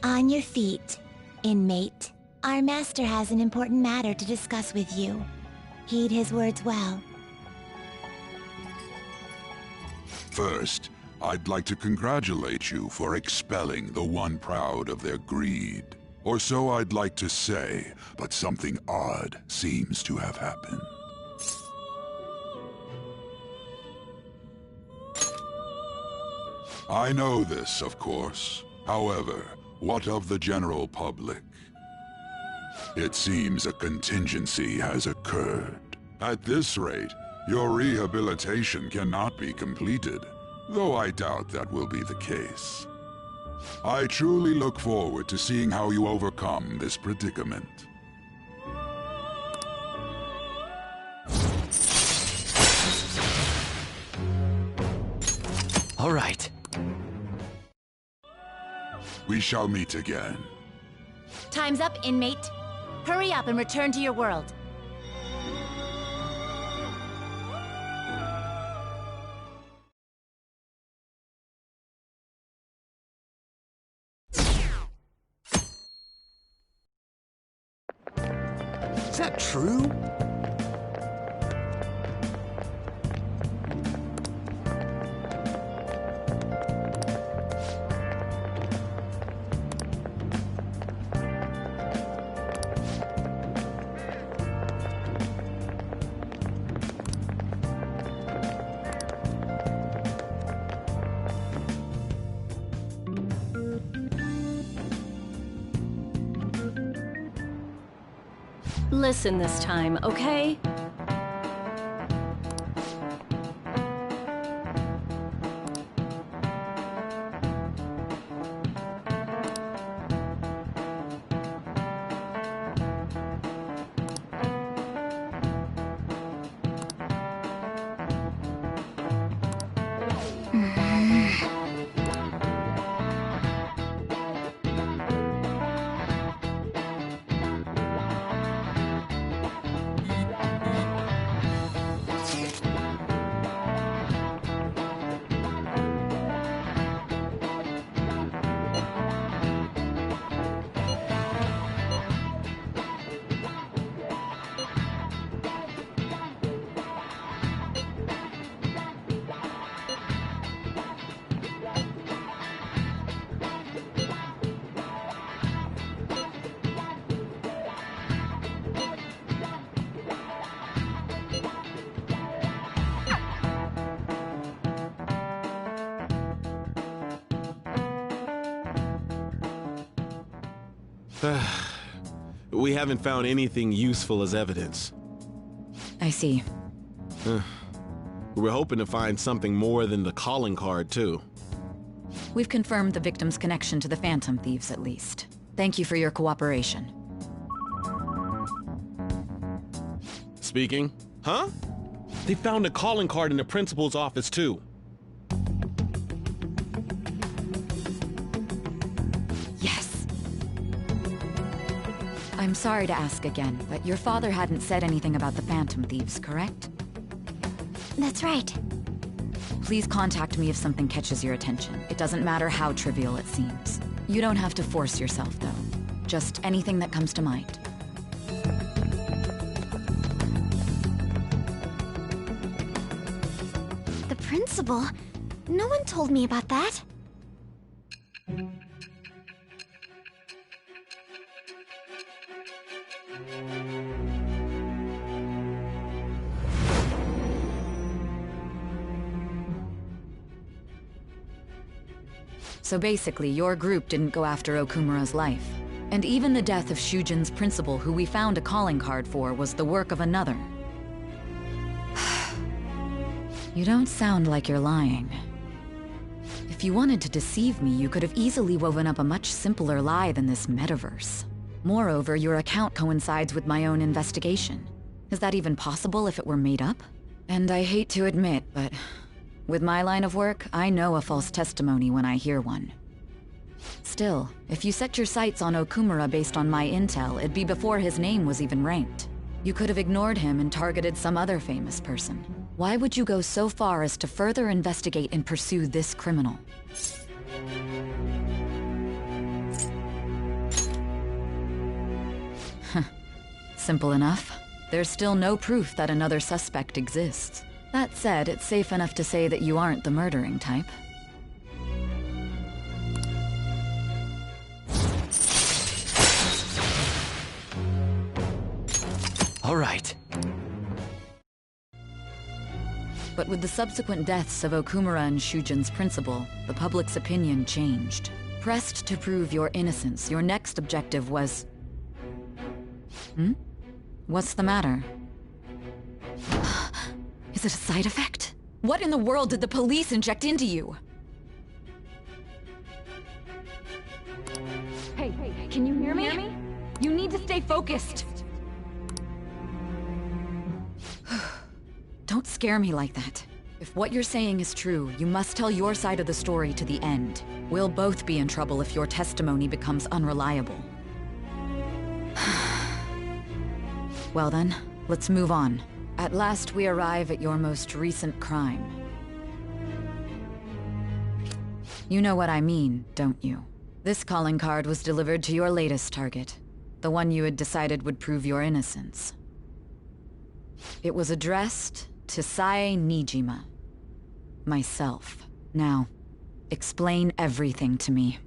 On your feet, inmate. Our master has an important matter to discuss with you. Heed his words well. First, I'd like to congratulate you for expelling the one proud of their greed. Or so I'd like to say, but something odd seems to have happened. I know this, of course. However, what of the general public? It seems a contingency has occurred. At this rate, your rehabilitation cannot be completed, though I doubt that will be the case. I truly look forward to seeing how you overcome this predicament. All right. We shall meet again. Time's up, inmate. Hurry up and return to your world. Is that true? Listen this time, okay? We haven't found anything useful as evidence. I see. We're hoping to find something more than the calling card, too. We've confirmed the victim's connection to the Phantom Thieves, at least. Thank you for your cooperation. Speaking? Huh? They found a calling card in the principal's office, too. Yes. I'm sorry to ask again, but your father hadn't said anything about the Phantom Thieves, correct? That's right. Please contact me if something catches your attention. It doesn't matter how trivial it seems. You don't have to force yourself, though. Just anything that comes to mind. The principal? No one told me about that. So basically, your group didn't go after Okumura's life. And even the death of Shujin's principal, who we found a calling card for, was the work of another. You don't sound like you're lying. If you wanted to deceive me, you could have easily woven up a much simpler lie than this metaverse. Moreover, your account coincides with my own investigation. Is that even possible if it were made up? And I hate to admit, but with my line of work, I know a false testimony when I hear one. Still, if you set your sights on Okumura based on my intel, it'd be before his name was even ranked. You could have ignored him and targeted some other famous person. Why would you go so far as to further investigate and pursue this criminal? Simple enough. There's still no proof that another suspect exists. That said, it's safe enough to say that you aren't the murdering type. All right. But with the subsequent deaths of Okumura and Shujin's principal, the public's opinion changed. Pressed to prove your innocence, your next objective was... What's the matter? Is it a side effect? What in the world did the police inject into you? Hey, can you hear me? You need to stay focused. Don't scare me like that. If what you're saying is true, you must tell your side of the story to the end. We'll both be in trouble if your testimony becomes unreliable. Well then, let's move on. At last we arrive at your most recent crime. You know what I mean, don't you? This calling card was delivered to your latest target. The one you had decided would prove your innocence. It was addressed to Sae Nijima. Myself. Now, explain everything to me.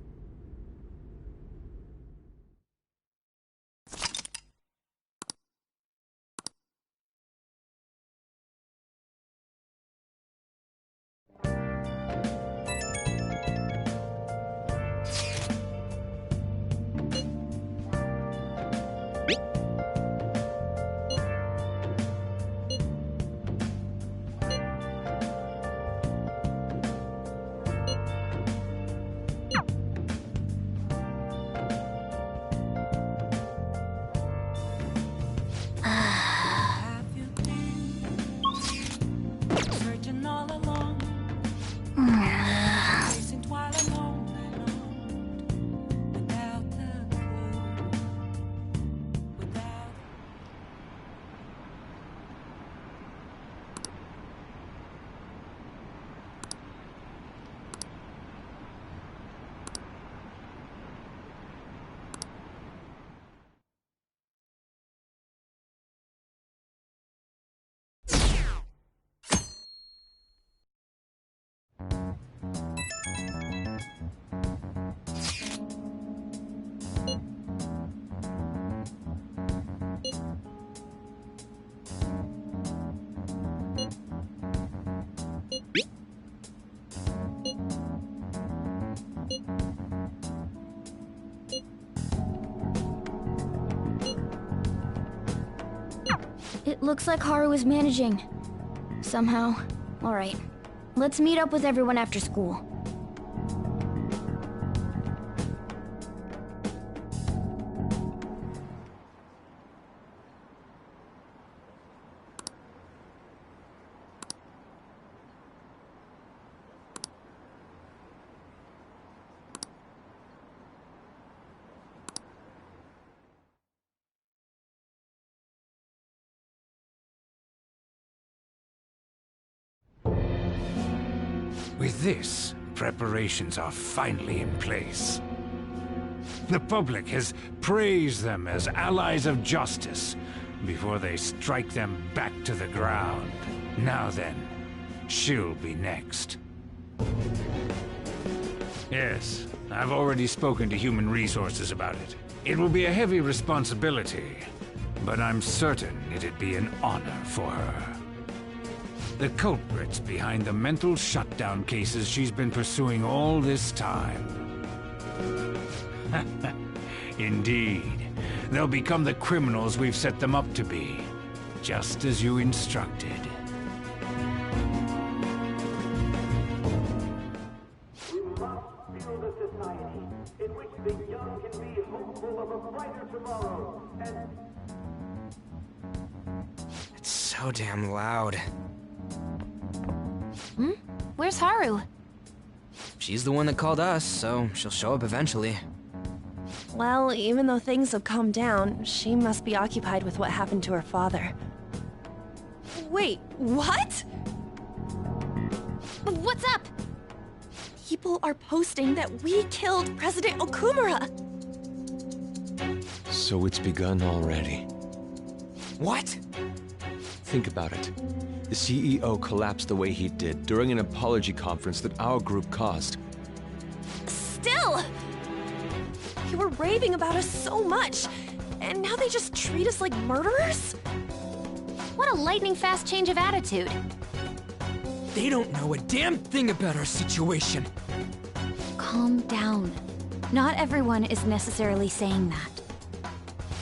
It looks like Haru is managing. Somehow. Alright. Let's meet up with everyone after school. With this, preparations are finally in place. The public has praised them as allies of justice before they strike them back to the ground. Now then, she'll be next. Yes, I've already spoken to Human Resources about it. It will be a heavy responsibility, but I'm certain it'd be an honor for her. The culprits behind the mental shutdown cases she's been pursuing all this time. Indeed. They'll become the criminals we've set them up to be, just as you instructed. We must build a society in which the young can be hopeful of a brighter tomorrow, and... It's so damn loud. Where's Haru? She's the one that called us, so she'll show up eventually. Well, even though things have calmed down, she must be occupied with what happened to her father. Wait, what? What's up? People are posting that we killed President Okumura! So it's begun already. What? Think about it. The CEO collapsed the way he did during an apology conference that our group caused. Still! They were raving about us so much, and now they just treat us like murderers? What a lightning-fast change of attitude. They don't know a damn thing about our situation. Calm down. Not everyone is necessarily saying that.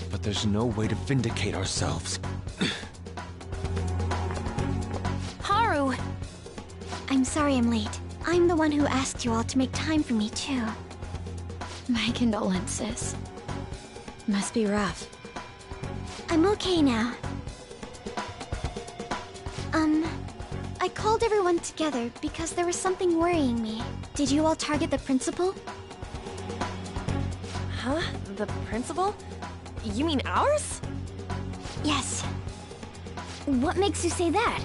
But there's no way to vindicate ourselves. Haru! I'm sorry I'm late. I'm the one who asked you all to make time for me, too. My condolences. Must be rough. I'm okay now. I called everyone together because there was something worrying me. Did you all target the principal? Huh? The principal? You mean ours? Yes. What makes you say that?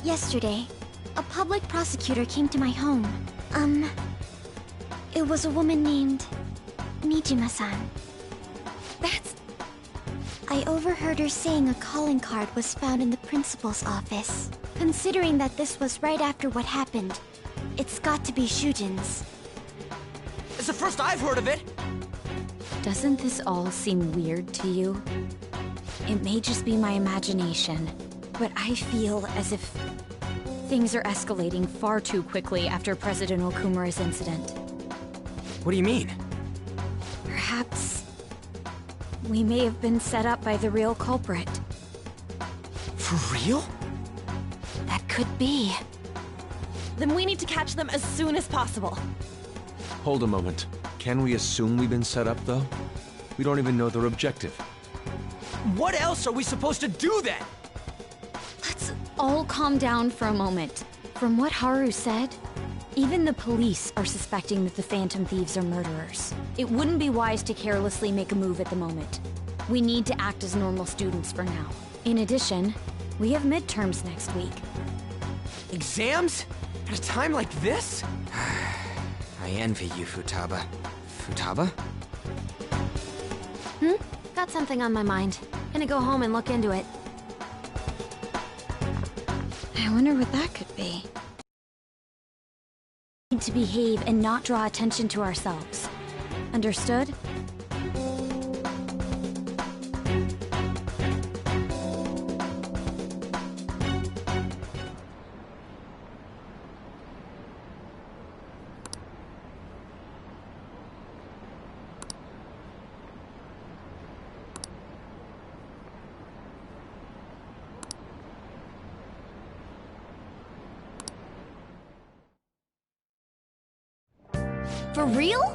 Yesterday, a public prosecutor came to my home. It was a woman named Nijima-san. That's... I overheard her saying a calling card was found in the principal's office. Considering that this was right after what happened, it's got to be Shujin's. It's the first I've heard of it! Doesn't this all seem weird to you? It may just be my imagination, but I feel as if things are escalating far too quickly after President Okumura's incident. What do you mean? Perhaps we may have been set up by the real culprit. For real? That could be. Then we need to catch them as soon as possible. Hold a moment. Can we assume we've been set up, though? We don't even know their objective. What else are we supposed to do then? Let's all calm down for a moment. From what Haru said, even the police are suspecting that the Phantom Thieves are murderers. It wouldn't be wise to carelessly make a move at the moment. We need to act as normal students for now. In addition, we have midterms next week. Exams? At a time like this? I envy you, Futaba. Futaba? Got something on my mind. Gonna go home and look into it. I wonder what that could be. We need to behave and not draw attention to ourselves. Understood? For real?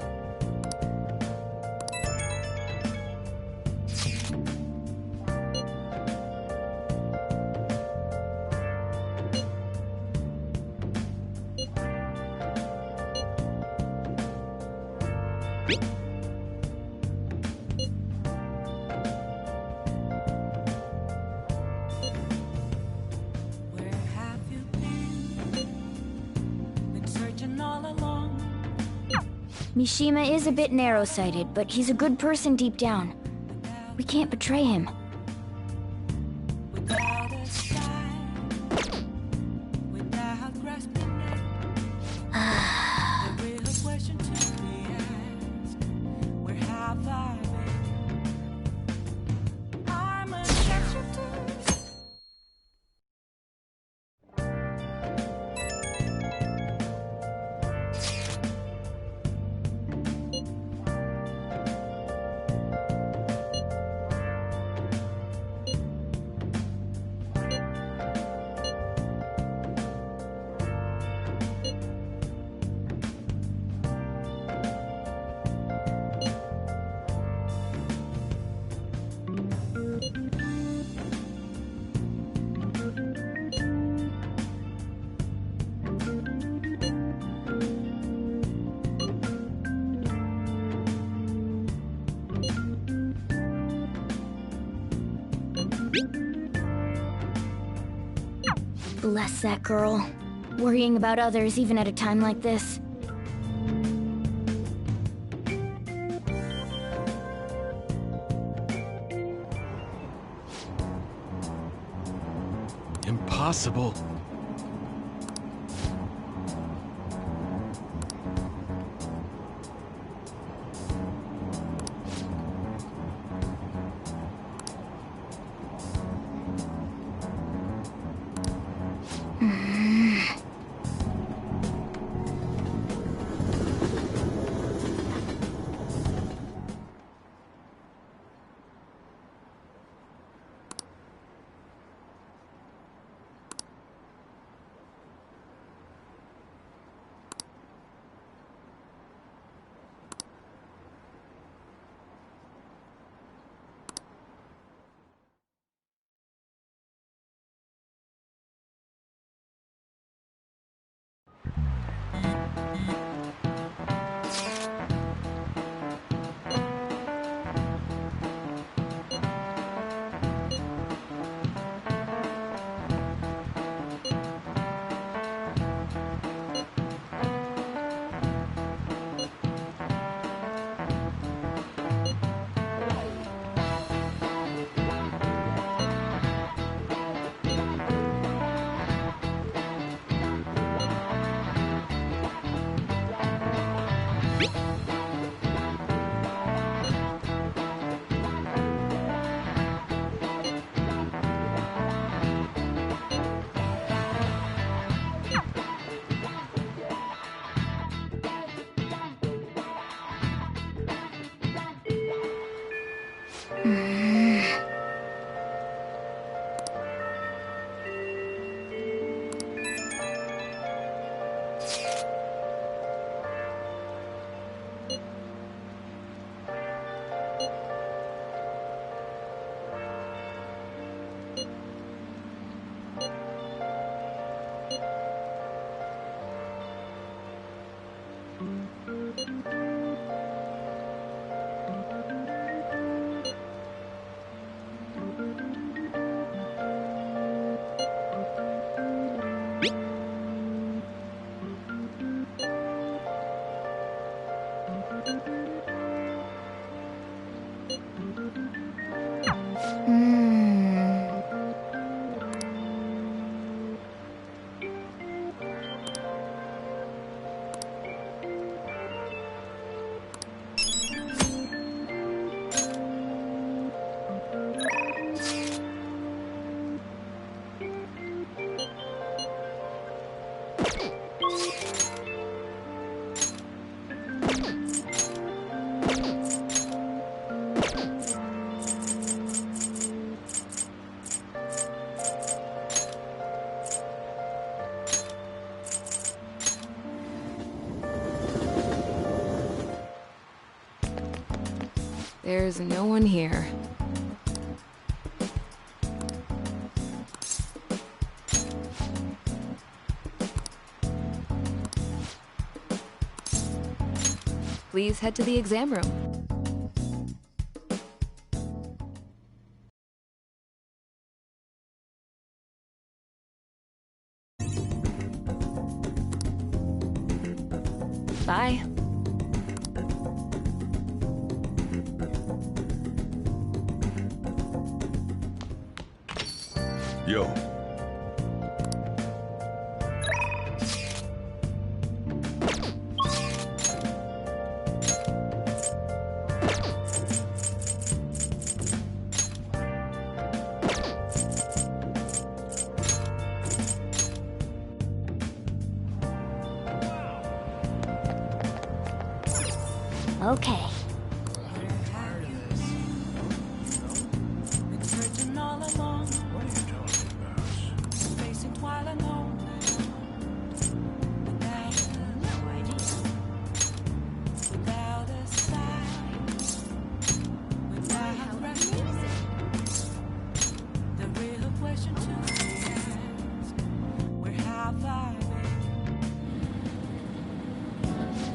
Mishima is a bit narrow-sighted, but he's a good person deep down. We can't betray him. Bless that girl. Worrying about others even at a time like this. Impossible. There's no one here. Please head to the exam room. Bye. Yo. Okay.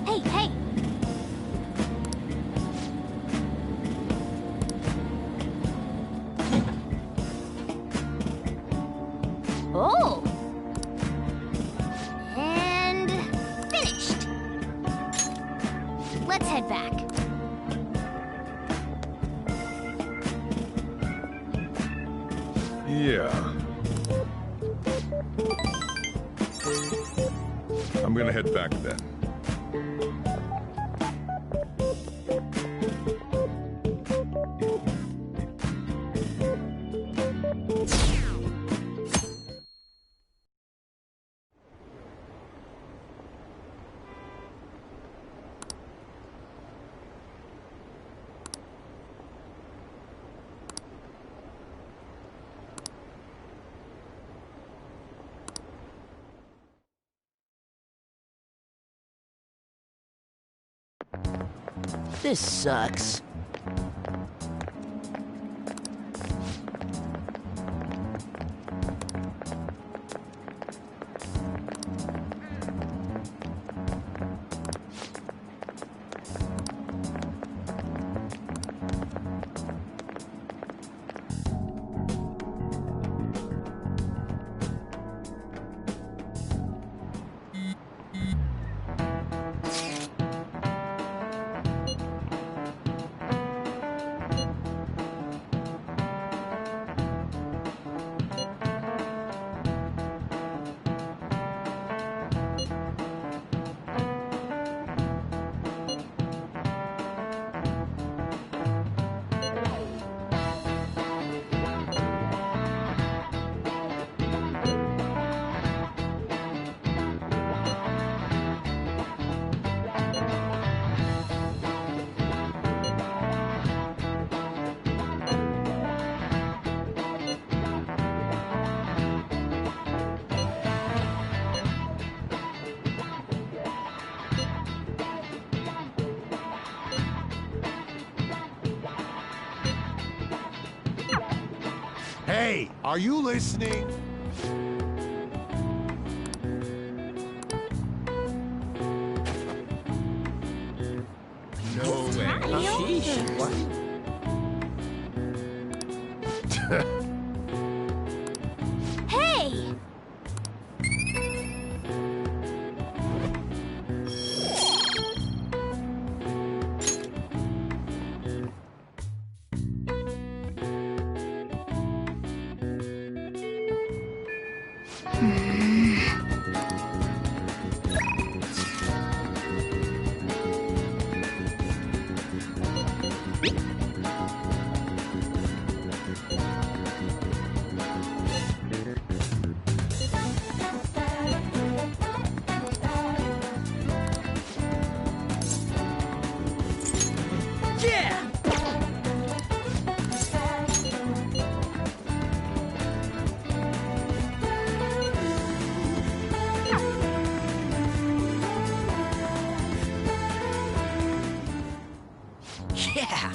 Hey, hey! Oh! And finished! Let's head back. Yeah. gonna head back then. This sucks. Hey, are you listening? No way. Sheesh. What? Hey! Yeah.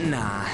Nah.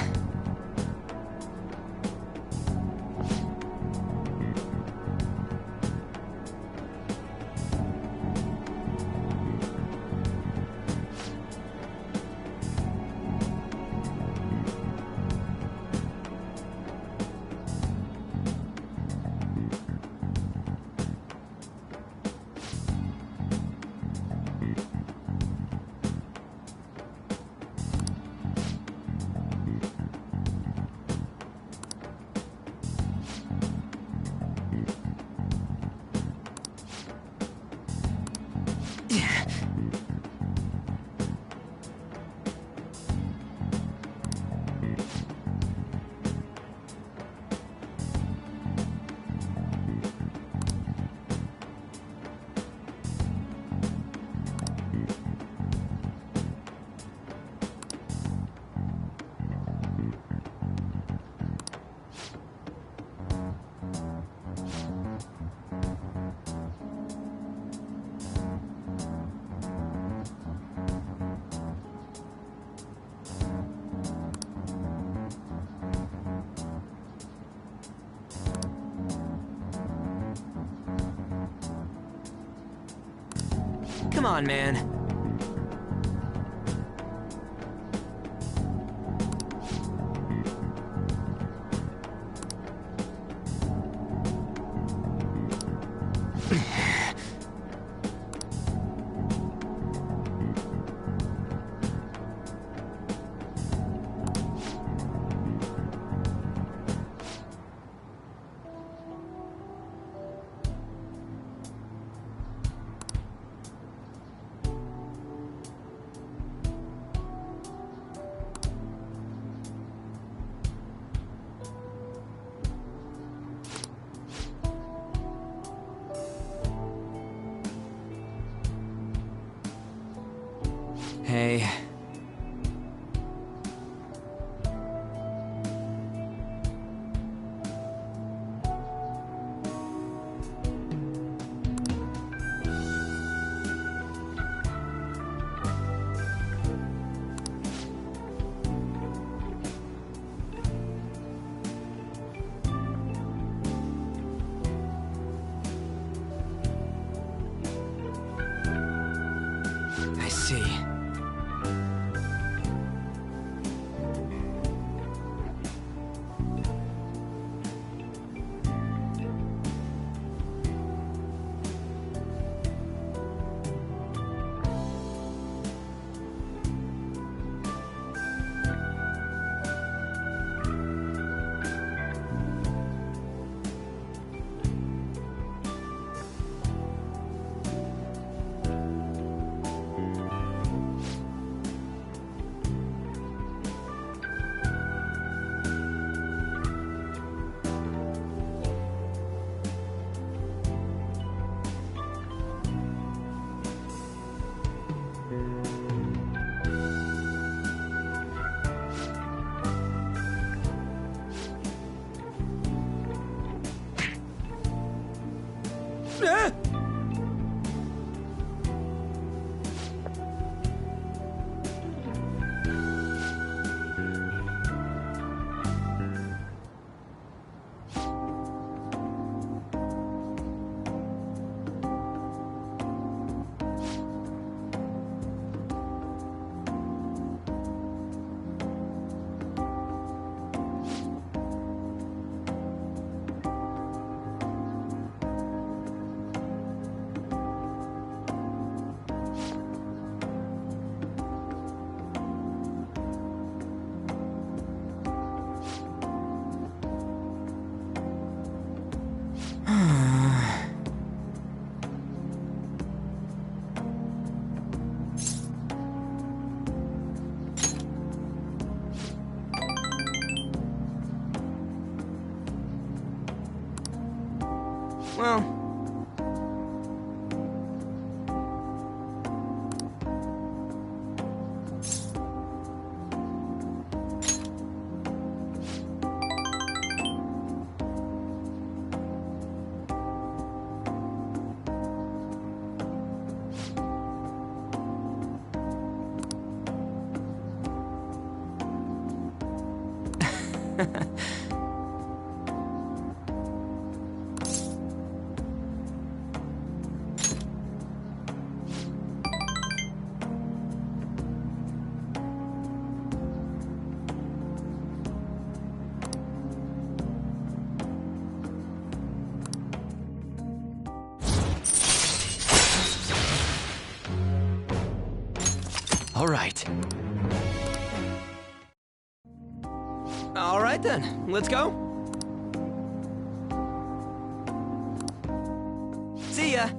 Come on, man. Hey. I see. Well... All right. All right then, let's go. See ya.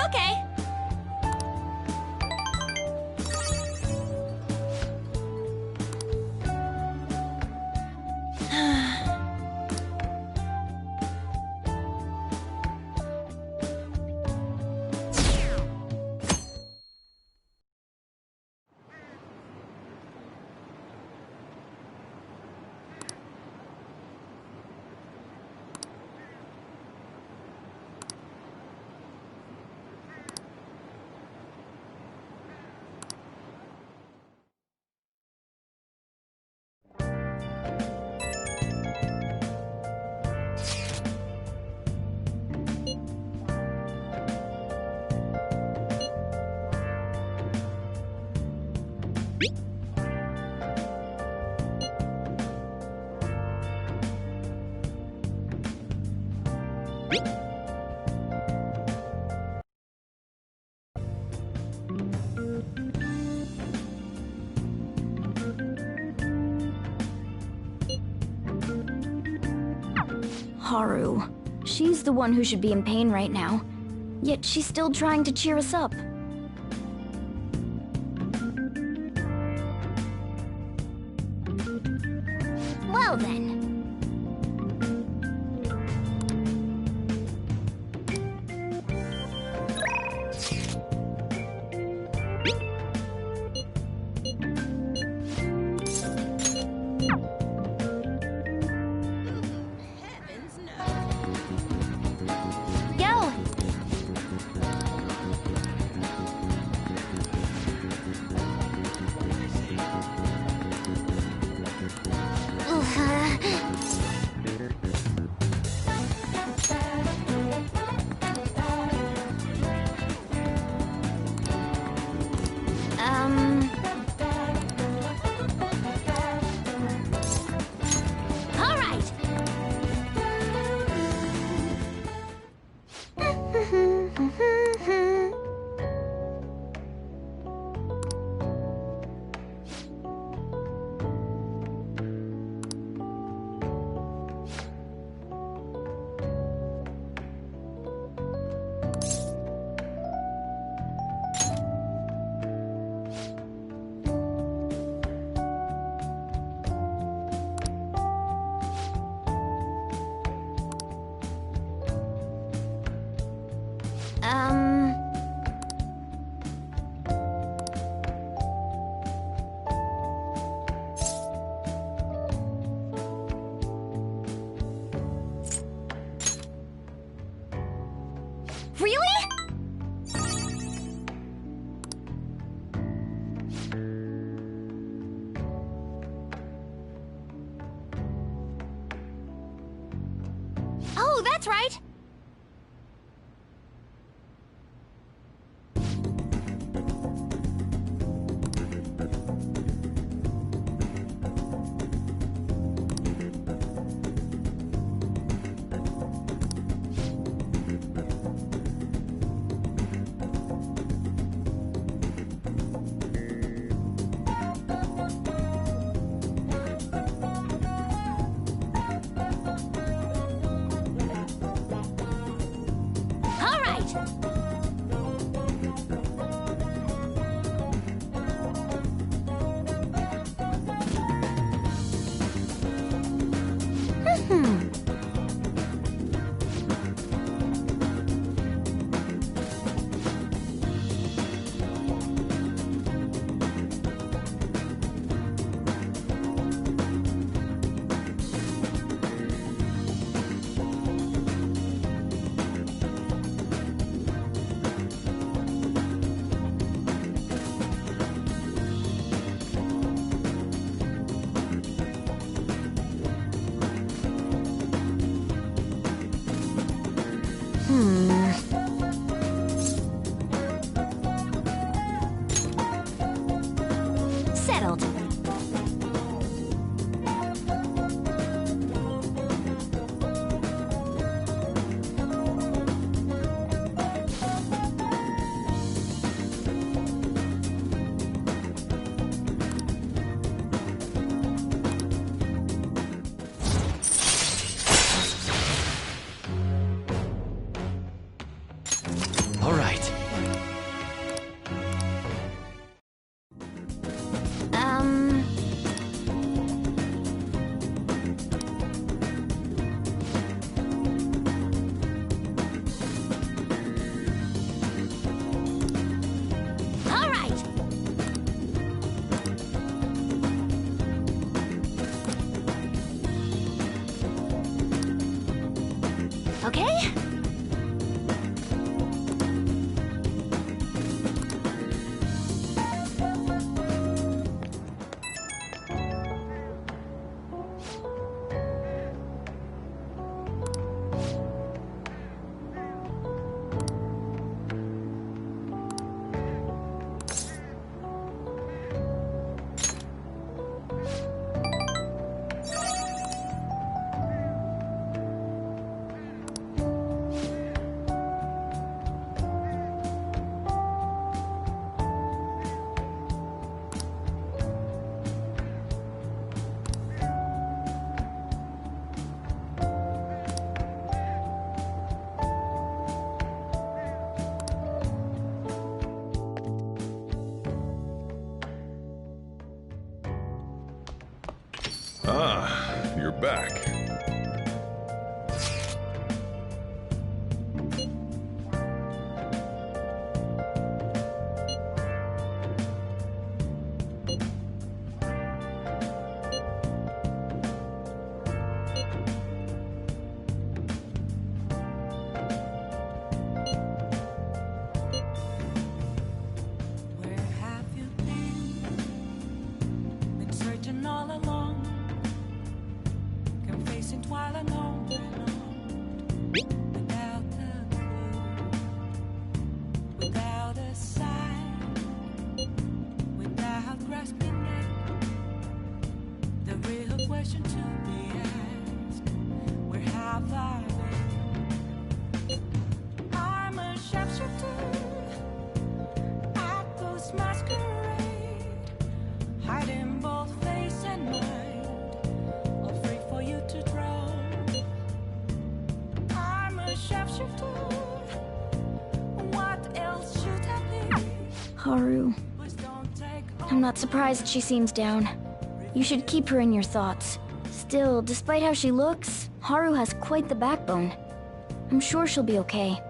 Okay. Haru. She's the one who should be in pain right now. Yet she's still trying to cheer us up. Well then. Go! All right. Really? Oh, that's right. back. Haru. I'm not surprised she seems down. You should keep her in your thoughts. Still, despite how she looks, Haru has quite the backbone. I'm sure she'll be okay.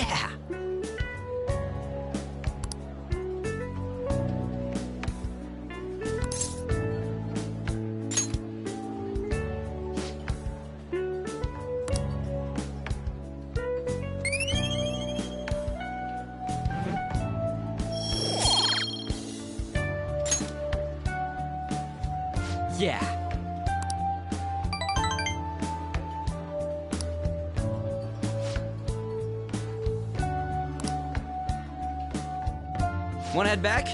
Yeah! Yeah. Wanna head back?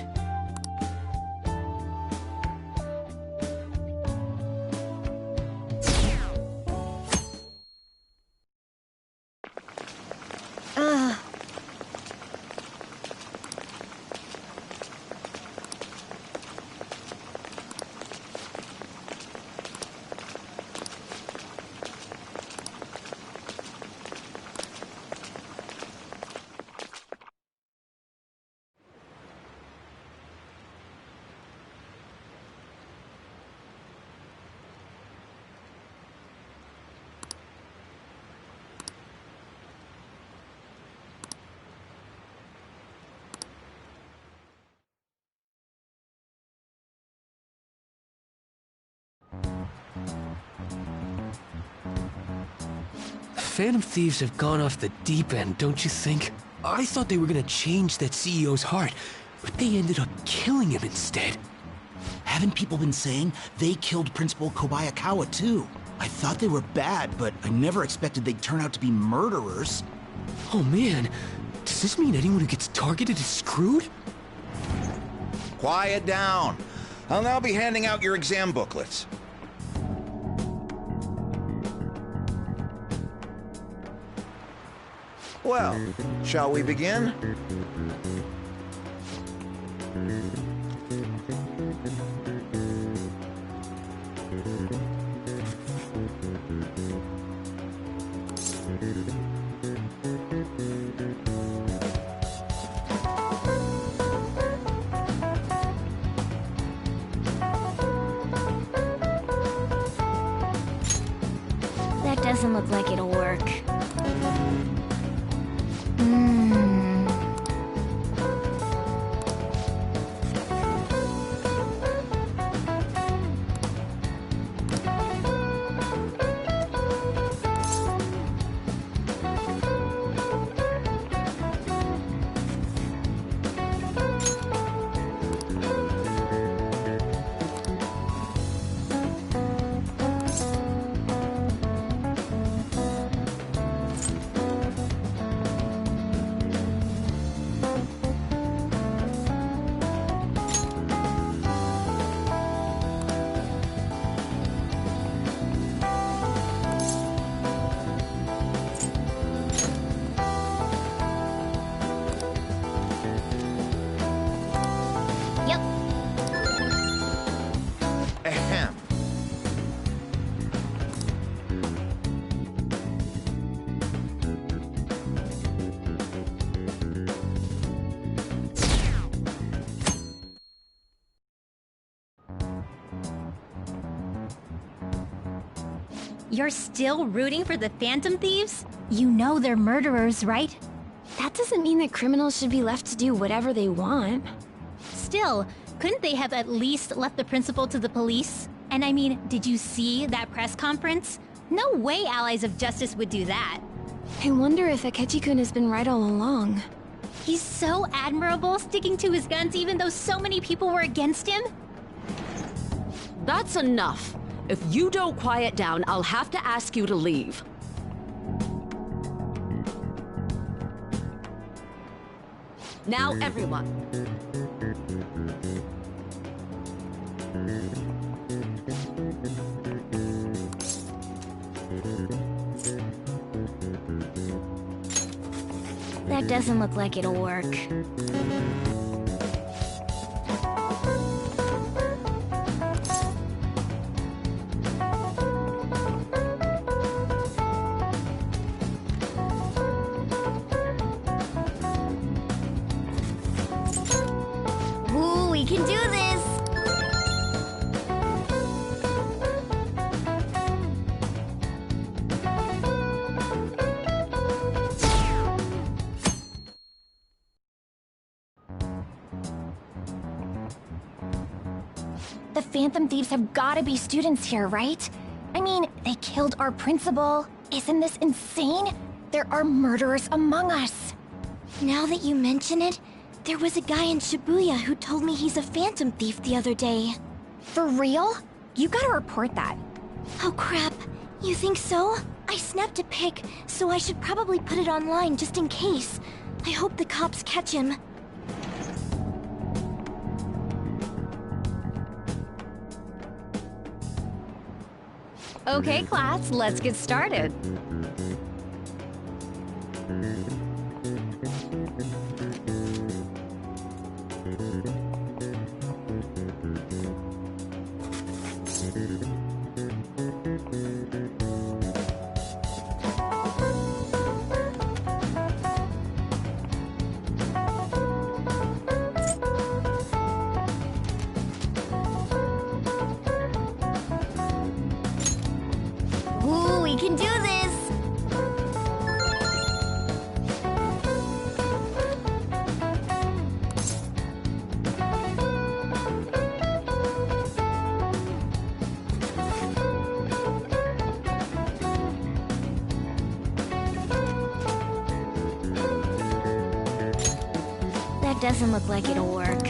Phantom Thieves have gone off the deep end, don't you think? I thought they were gonna change that CEO's heart, but they ended up killing him instead. Haven't people been saying they killed Principal Kobayakawa too? I thought they were bad, but I never expected they'd turn out to be murderers. Oh man, does this mean anyone who gets targeted is screwed? Quiet down. I'll now be handing out your exam booklets. Well, shall we begin? That doesn't look like it'll work. You're still rooting for the Phantom Thieves? You know they're murderers, right? That doesn't mean that criminals should be left to do whatever they want. Still, couldn't they have at least left the principal to the police? And I mean, did you see that press conference? No way Allies of Justice would do that. I wonder if Akechi-kun has been right all along. He's so admirable, sticking to his guns even though so many people were against him. That's enough. If you don't quiet down, I'll have to ask you to leave. Now, everyone. That doesn't look like it'll work. Ooh, we can do this! The Phantom Thieves have gotta be students here, right? I mean, they killed our principal. Isn't this insane? There are murderers among us. Now that you mention it, there was a guy in Shibuya who told me he's a Phantom Thief the other day. For real? You gotta report that. Oh crap, you think so? I snapped a pic, so I should probably put it online just in case. I hope the cops catch him. Okay, class, let's get started. Ooh, we can do this! That doesn't look like it'll work.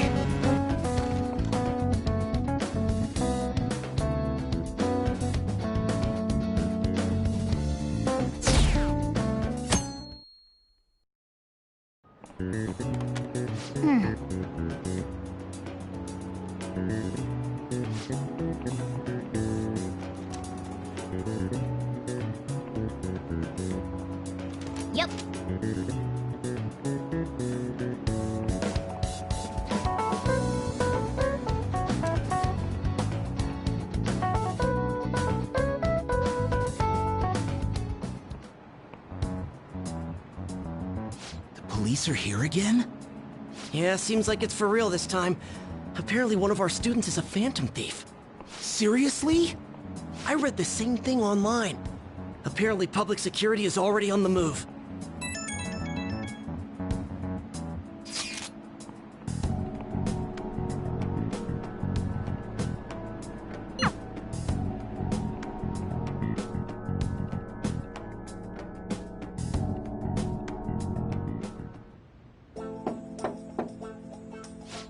Yep. The police are here again? Yeah, seems like it's for real this time. Apparently one of our students is a Phantom Thief. Seriously? I read the same thing online. Apparently public security is already on the move.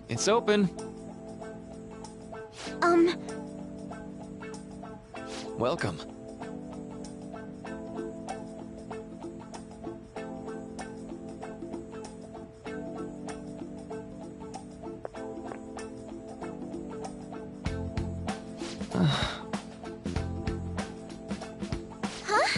It's open. Welcome. Huh?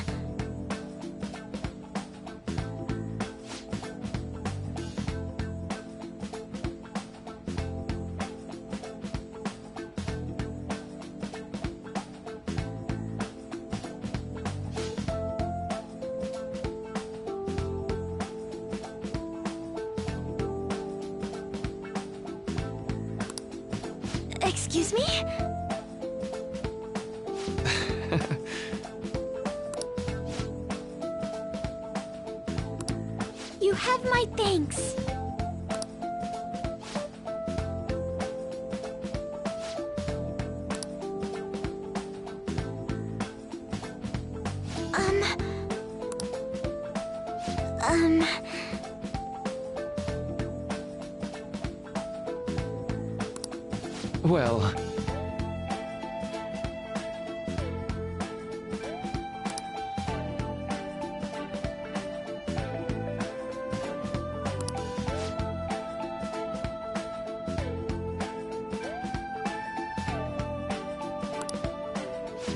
Excuse me? You have my thanks. Well...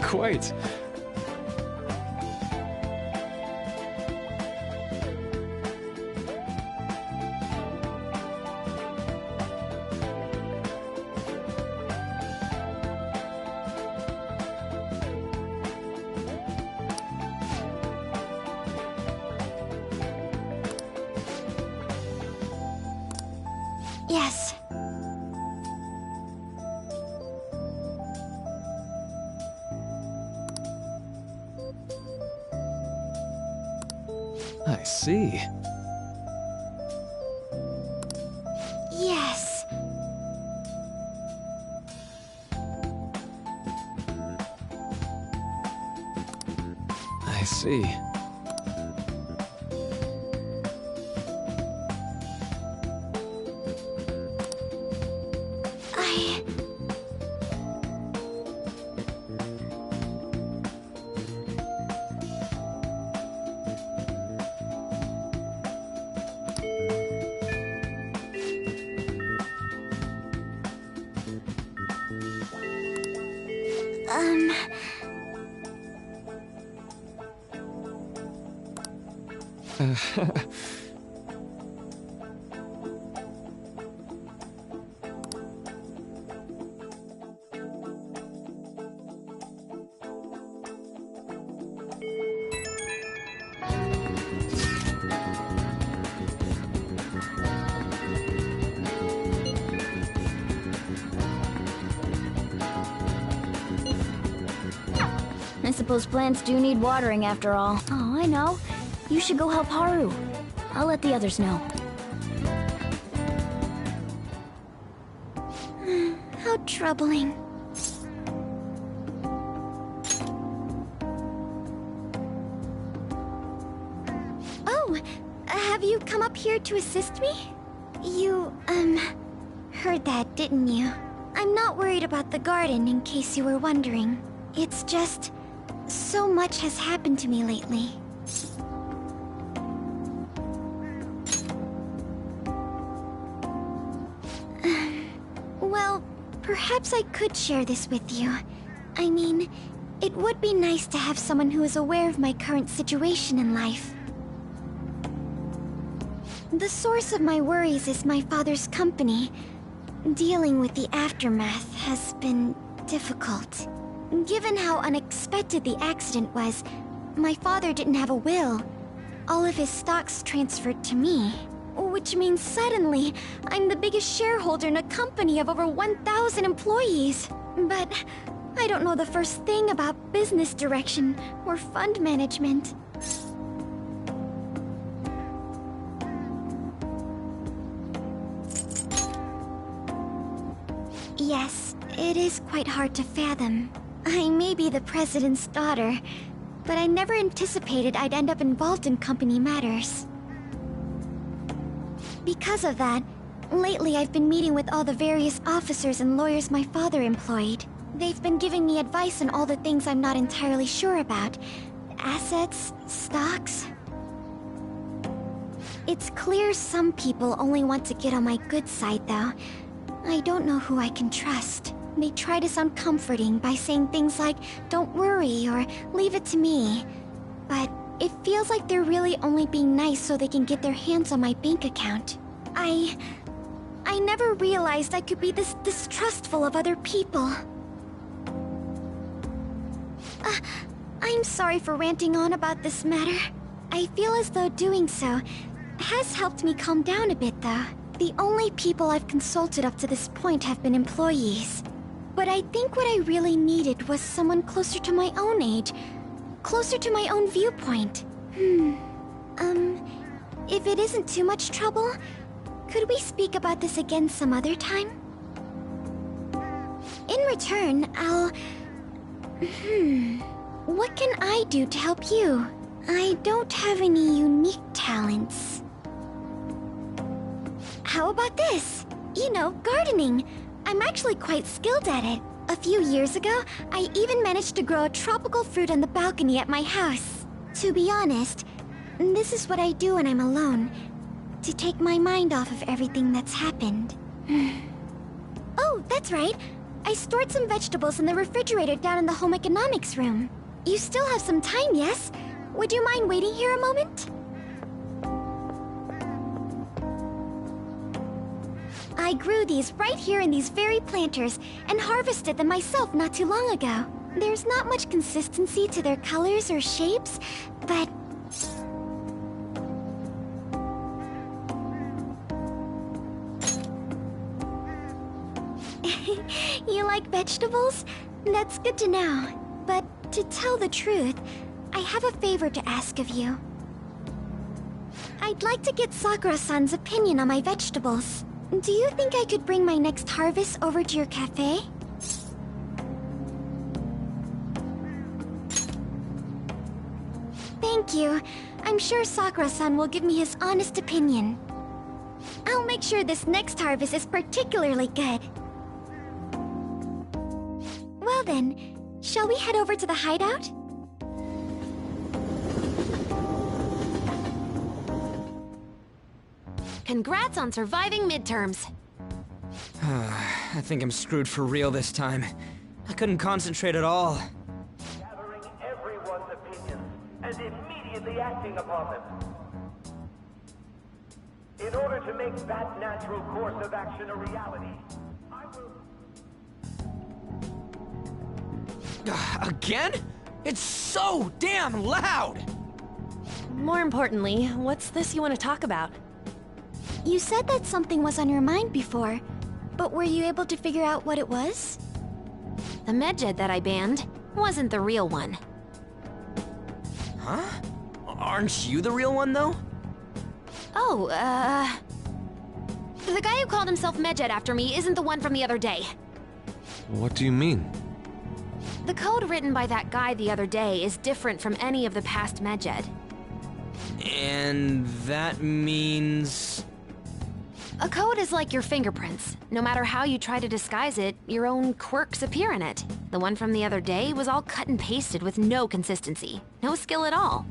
Quite. Yes. I see. Yes. I see. I suppose plants do need watering after all. Oh, I know. You should go help Haru. I'll let the others know. How troubling. Oh, have you come up here to assist me? You, heard that, didn't you? I'm not worried about the garden, in case you were wondering. It's just... so much has happened to me lately. Well, perhaps I could share this with you. I mean, it would be nice to have someone who is aware of my current situation in life. The source of my worries is my father's company. Dealing with the aftermath has been difficult. Given how unexpected the accident was, my father didn't have a will. All of his stocks transferred to me. Which means suddenly, I'm the biggest shareholder in a company of over 1,000 employees. But I don't know the first thing about business direction or fund management. Yes, it is quite hard to fathom. I may be the president's daughter, but I never anticipated I'd end up involved in company matters. Because of that, lately I've been meeting with all the various officers and lawyers my father employed. They've been giving me advice on all the things I'm not entirely sure about. Assets, stocks. It's clear some people only want to get on my good side, though. I don't know who I can trust. They try to sound comforting by saying things like, "Don't worry," or "Leave it to me." But it feels like they're really only being nice so they can get their hands on my bank account. I never realized I could be this distrustful of other people. I'm sorry for ranting on about this matter. I feel as though doing so has helped me calm down a bit, though. The only people I've consulted up to this point have been employees. But I think what I really needed was someone closer to my own age. Closer to my own viewpoint. If If it isn't too much trouble, could we speak about this again some other time? In return, I'll... What can I do to help you? I don't have any unique talents. How about this? You know, gardening. I'm actually quite skilled at it. A few years ago, I even managed to grow a tropical fruit on the balcony at my house. To be honest, this is what I do when I'm alone, to take my mind off of everything that's happened. Oh, that's right. I stored some vegetables in the refrigerator down in the home economics room. You still have some time, yes? Would you mind waiting here a moment? I grew these right here in these very planters and harvested them myself not too long ago. There's not much consistency to their colors or shapes, but... You like vegetables? That's good to know. But to tell the truth, I have a favor to ask of you. I'd like to get Sakura-san's opinion on my vegetables. Do you think I could bring my next harvest over to your cafe? Thank you. I'm sure Sakura-san will give me his honest opinion. I'll make sure this next harvest is particularly good. Well then, shall we head over to the hideout? Congrats on surviving midterms. I think I'm screwed for real this time. I couldn't concentrate at all. Gathering everyone's opinions and immediately acting upon them. In order to make that natural course of action a reality, I will... Again? It's so damn loud! More importantly, what's this you want to talk about? You said that something was on your mind before, but were you able to figure out what it was? The medjed that I banned wasn't the real one. Huh? Aren't you the real one, though? Oh, the guy who called himself Medjed after me isn't the one from the other day. What do you mean? The code written by that guy the other day is different from any of the past Medjed. And that means... A code is like your fingerprints. No matter how you try to disguise it, your own quirks appear in it. The one from the other day was all cut and pasted with no consistency. No skill at all.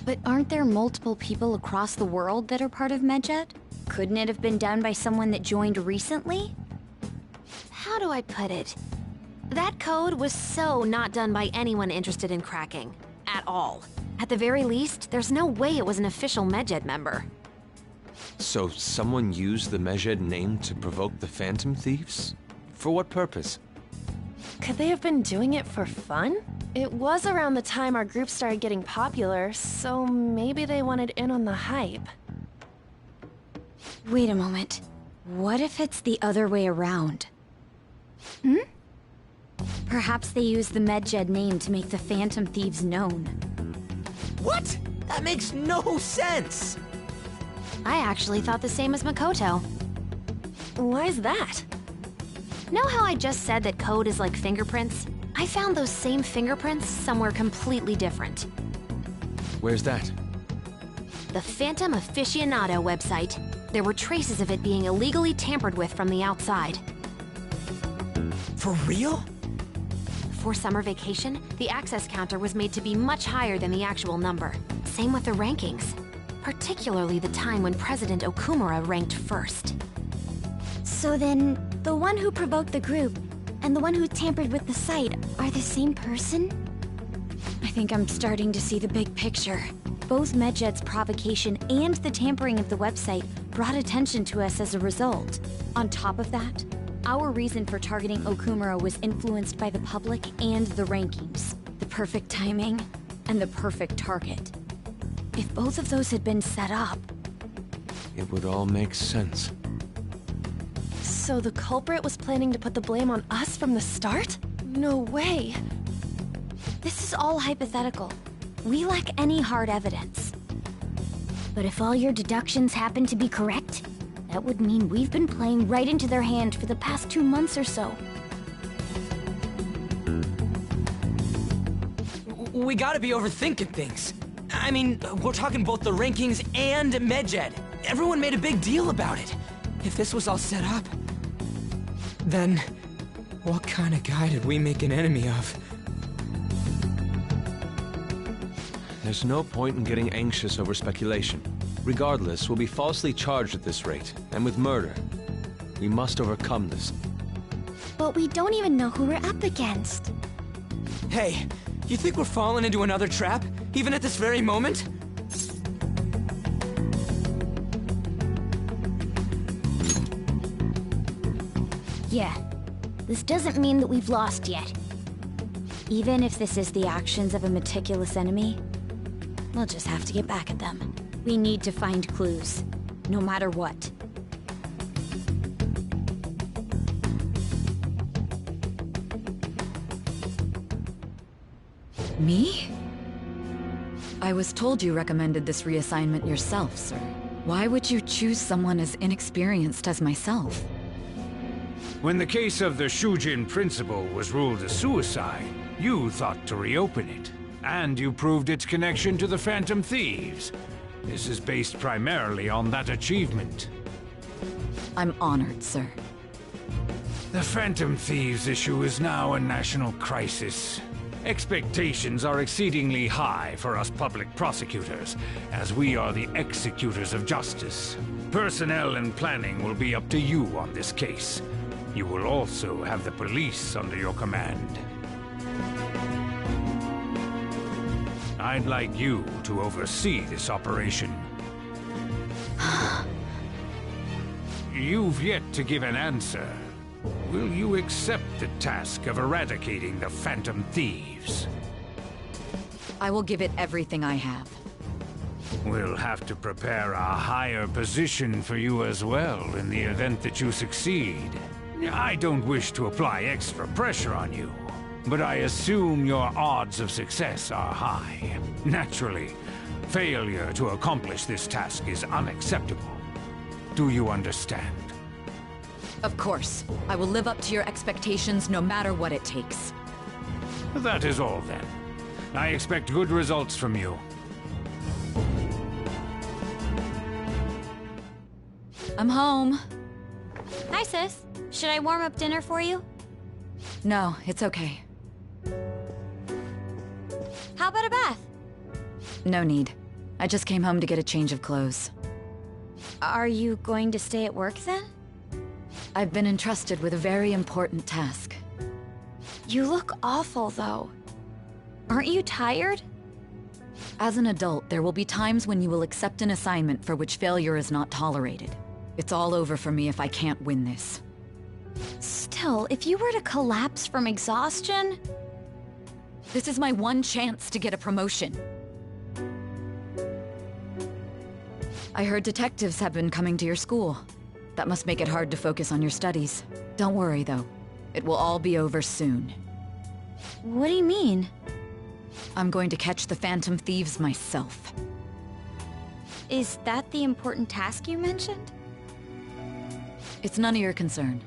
But aren't there multiple people across the world that are part of Medjed? Couldn't it have been done by someone that joined recently? How do I put it? That code was so not done by anyone interested in cracking. At all. At the very least, there's no way it was an official Medjed member. So someone used the Medjed name to provoke the Phantom Thieves? For what purpose? Could they have been doing it for fun? It was around the time our group started getting popular, so maybe they wanted in on the hype. Wait a moment. What if it's the other way around? Perhaps they used the Medjed name to make the Phantom Thieves known. What? That makes no sense! I actually thought the same as Makoto. Why's that? Know how I just said that code is like fingerprints? I found those same fingerprints somewhere completely different. Where's that? The Phantom Aficionado website. There were traces of it being illegally tampered with from the outside. For real? For summer vacation, the access counter was made to be much higher than the actual number. Same with the rankings. Particularly the time when President Okumura ranked first. So then, the one who provoked the group and the one who tampered with the site are the same person? I think I'm starting to see the big picture. Both Medjed's provocation and the tampering of the website brought attention to us as a result. On top of that, our reason for targeting Okumura was influenced by the public and the rankings. The perfect timing and the perfect target. If both of those had been set up... It would all make sense. So the culprit was planning to put the blame on us from the start? No way. This is all hypothetical. We lack any hard evidence. But if all your deductions happen to be correct, that would mean we've been playing right into their hand for the past 2 months or so. We gotta be overthinking things. I mean, we're talking both the rankings and Medjed. Everyone made a big deal about it. If this was all set up, then what kind of guy did we make an enemy of? There's no point in getting anxious over speculation. Regardless, we'll be falsely charged at this rate, and with murder. We must overcome this. But we don't even know who we're up against. Hey, you think we're falling into another trap, even at this very moment? Yeah, this doesn't mean that we've lost yet. Even if this is the actions of a meticulous enemy, we'll just have to get back at them. We need to find clues, no matter what. Me? I was told you recommended this reassignment yourself, sir. Why would you choose someone as inexperienced as myself? When the case of the Shujin principal was ruled a suicide, you thought to reopen it. And you proved its connection to the Phantom Thieves. This is based primarily on that achievement. I'm honored, sir. The Phantom Thieves issue is now a national crisis. Expectations are exceedingly high for us public prosecutors, as we are the executors of justice. Personnel and planning will be up to you on this case. You will also have the police under your command. I'd like you to oversee this operation. You've yet to give an answer. Will you accept the task of eradicating the Phantom Thieves? I will give it everything I have. We'll have to prepare a higher position for you as well in the event that you succeed. I don't wish to apply extra pressure on you, but I assume your odds of success are high. Naturally, failure to accomplish this task is unacceptable. Do you understand? Of course. I will live up to your expectations no matter what it takes. That is all then. I expect good results from you. I'm home. Hi, sis. Should I warm up dinner for you? No, it's okay. How about a bath? No need. I just came home to get a change of clothes. Are you going to stay at work then? I've been entrusted with a very important task. You look awful, though. Aren't you tired? As an adult, there will be times when you will accept an assignment for which failure is not tolerated. It's all over for me if I can't win this. Still, if you were to collapse from exhaustion... This is my one chance to get a promotion. I heard detectives have been coming to your school. That must make it hard to focus on your studies. Don't worry, though. It will all be over soon. What do you mean? I'm going to catch the Phantom Thieves myself. Is that the important task you mentioned? It's none of your concern.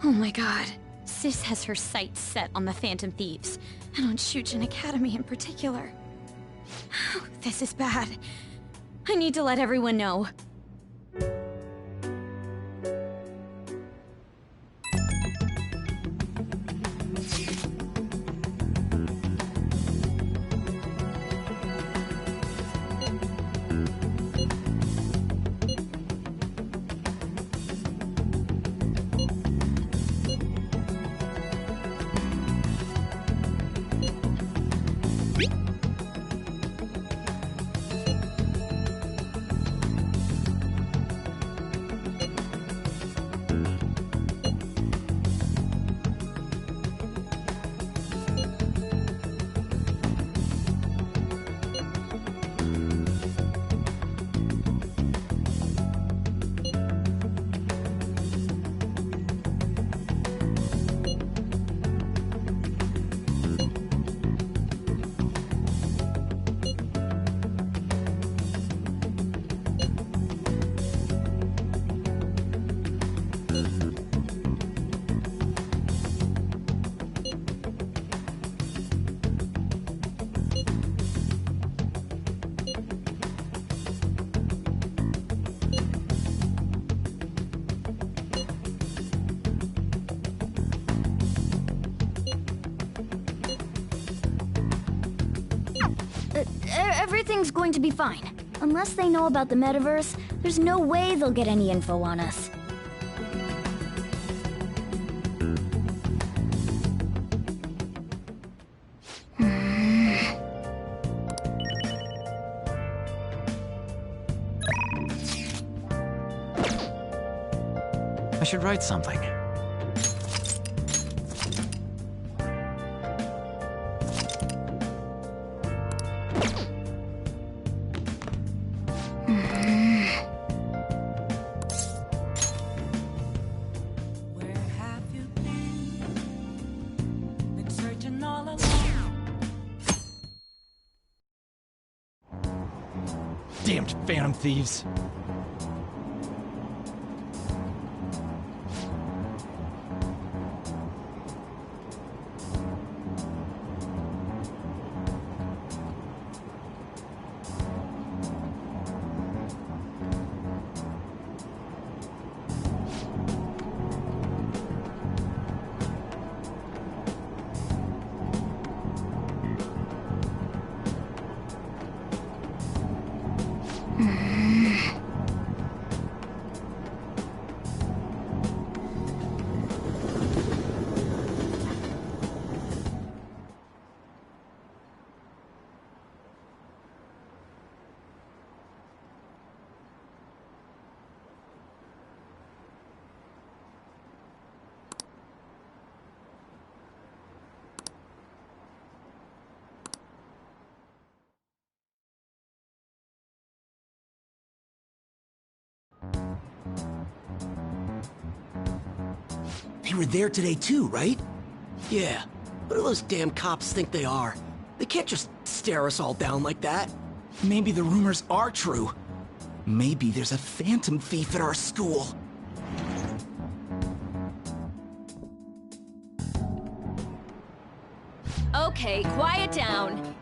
Oh my god. Sis has her sights set on the Phantom Thieves, and on Shujin Academy in particular. This is bad. I need to let everyone know. Everything's going to be fine. Unless they know about the metaverse, there's no way they'll get any info on us. I should write something. Damned phantom thieves. They were there today too, right? Yeah. What do those damn cops think they are? They can't just stare us all down like that. Maybe the rumors are true. Maybe there's a phantom thief at our school. Okay, quiet down.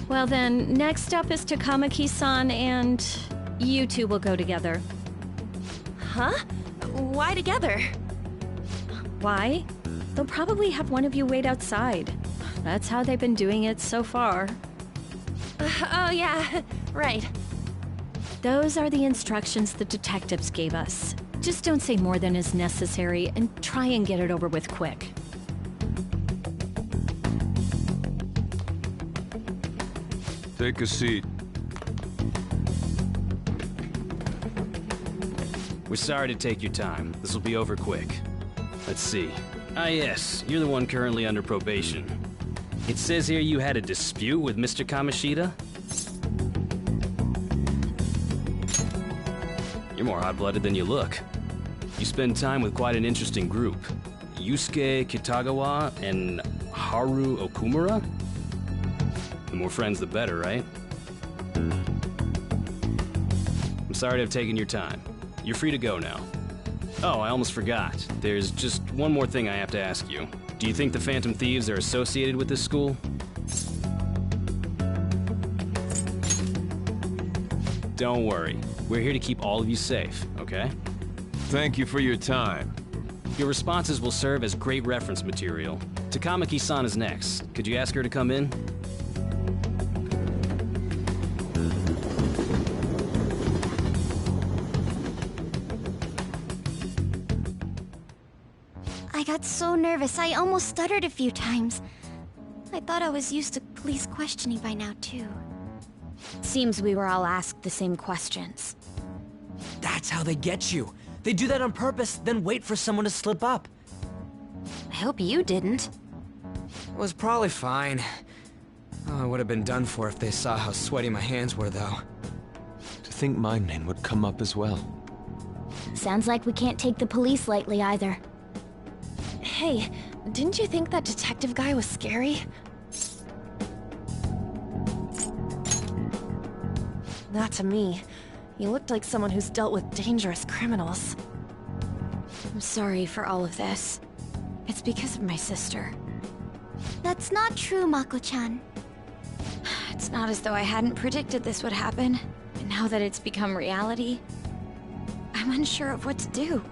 Well then, next up is Takamaki-san, and you two will go together. Huh? Why together? Why? They'll probably have one of you wait outside. That's how they've been doing it so far. Oh yeah, right. Those are the instructions the detectives gave us. Just don't say more than is necessary, and try and get it over with quick. Take a seat. We're sorry to take your time. This will be over quick. Let's see. Ah yes, you're the one currently under probation. It says here you had a dispute with Mr. Kamoshida? You're more hot-blooded than you look. You spend time with quite an interesting group. Yusuke Kitagawa and Haru Okumura? The more friends, the better, right? I'm sorry to have taken your time. You're free to go now. Oh, I almost forgot. There's just one more thing I have to ask you. Do you think the Phantom Thieves are associated with this school? Don't worry. We're here to keep all of you safe, okay? Thank you for your time. Your responses will serve as great reference material. Takamaki-san is next. Could you ask her to come in? I got so nervous, I almost stuttered a few times. I thought I was used to police questioning by now, too. Seems we were all asked the same questions. That's how they get you. They do that on purpose, then wait for someone to slip up. I hope you didn't. It was probably fine. Oh, I would have been done for if they saw how sweaty my hands were, though. To think my name would come up as well. Sounds like we can't take the police lightly either. Hey, didn't you think that detective guy was scary? Not to me. You looked like someone who's dealt with dangerous criminals. I'm sorry for all of this. It's because of my sister. That's not true, Mako-chan. It's not as though I hadn't predicted this would happen. And now that it's become reality, I'm unsure of what to do.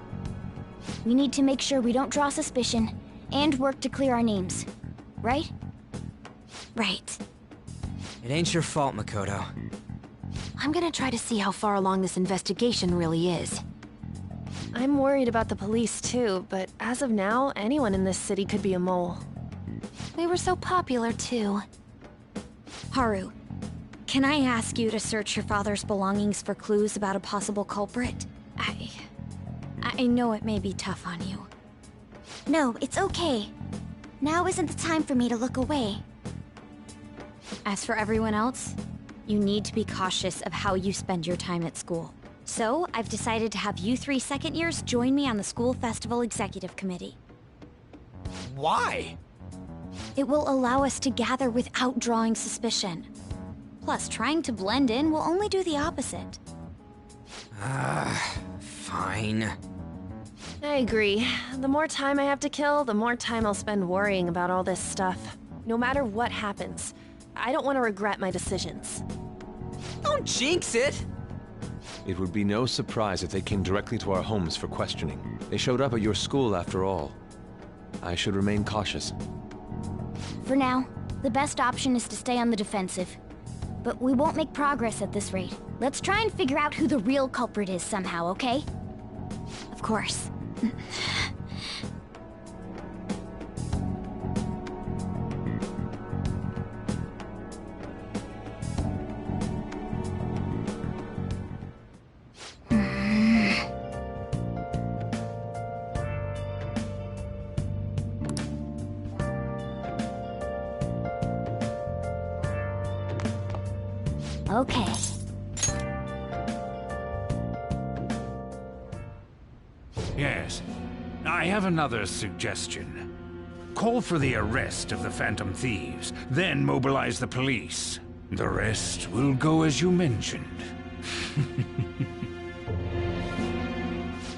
We need to make sure we don't draw suspicion, and work to clear our names. Right? Right. It ain't your fault, Makoto. I'm gonna try to see how far along this investigation really is. I'm worried about the police too, but as of now, anyone in this city could be a mole. We were so popular too. Haru, can I ask you to search your father's belongings for clues about a possible culprit? I know it may be tough on you. No, it's okay. Now isn't the time for me to look away. As for everyone else, you need to be cautious of how you spend your time at school. So, I've decided to have you 3 second years join me on the school festival executive committee. Why? It will allow us to gather without drawing suspicion. Plus, trying to blend in will only do the opposite. Fine. I agree. The more time I have to kill, the more time I'll spend worrying about all this stuff. No matter what happens, I don't want to regret my decisions. Don't jinx it! It would be no surprise if they came directly to our homes for questioning. They showed up at your school after all. I should remain cautious. For now, the best option is to stay on the defensive. But we won't make progress at this rate. Let's try and figure out who the real culprit is somehow, okay? Of course. Okay. Yes. I have another suggestion. Call for the arrest of the Phantom Thieves, then mobilize the police. The rest will go as you mentioned.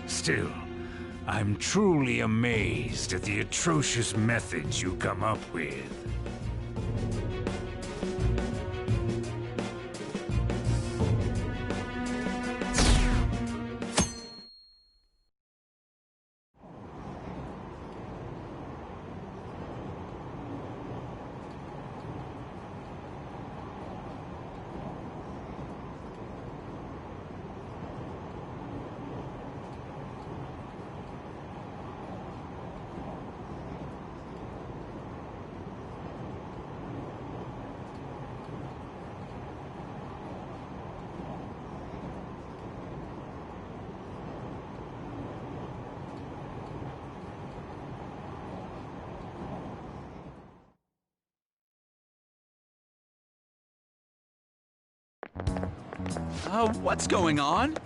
Still, I'm truly amazed at the atrocious methods you come up with. What's going on?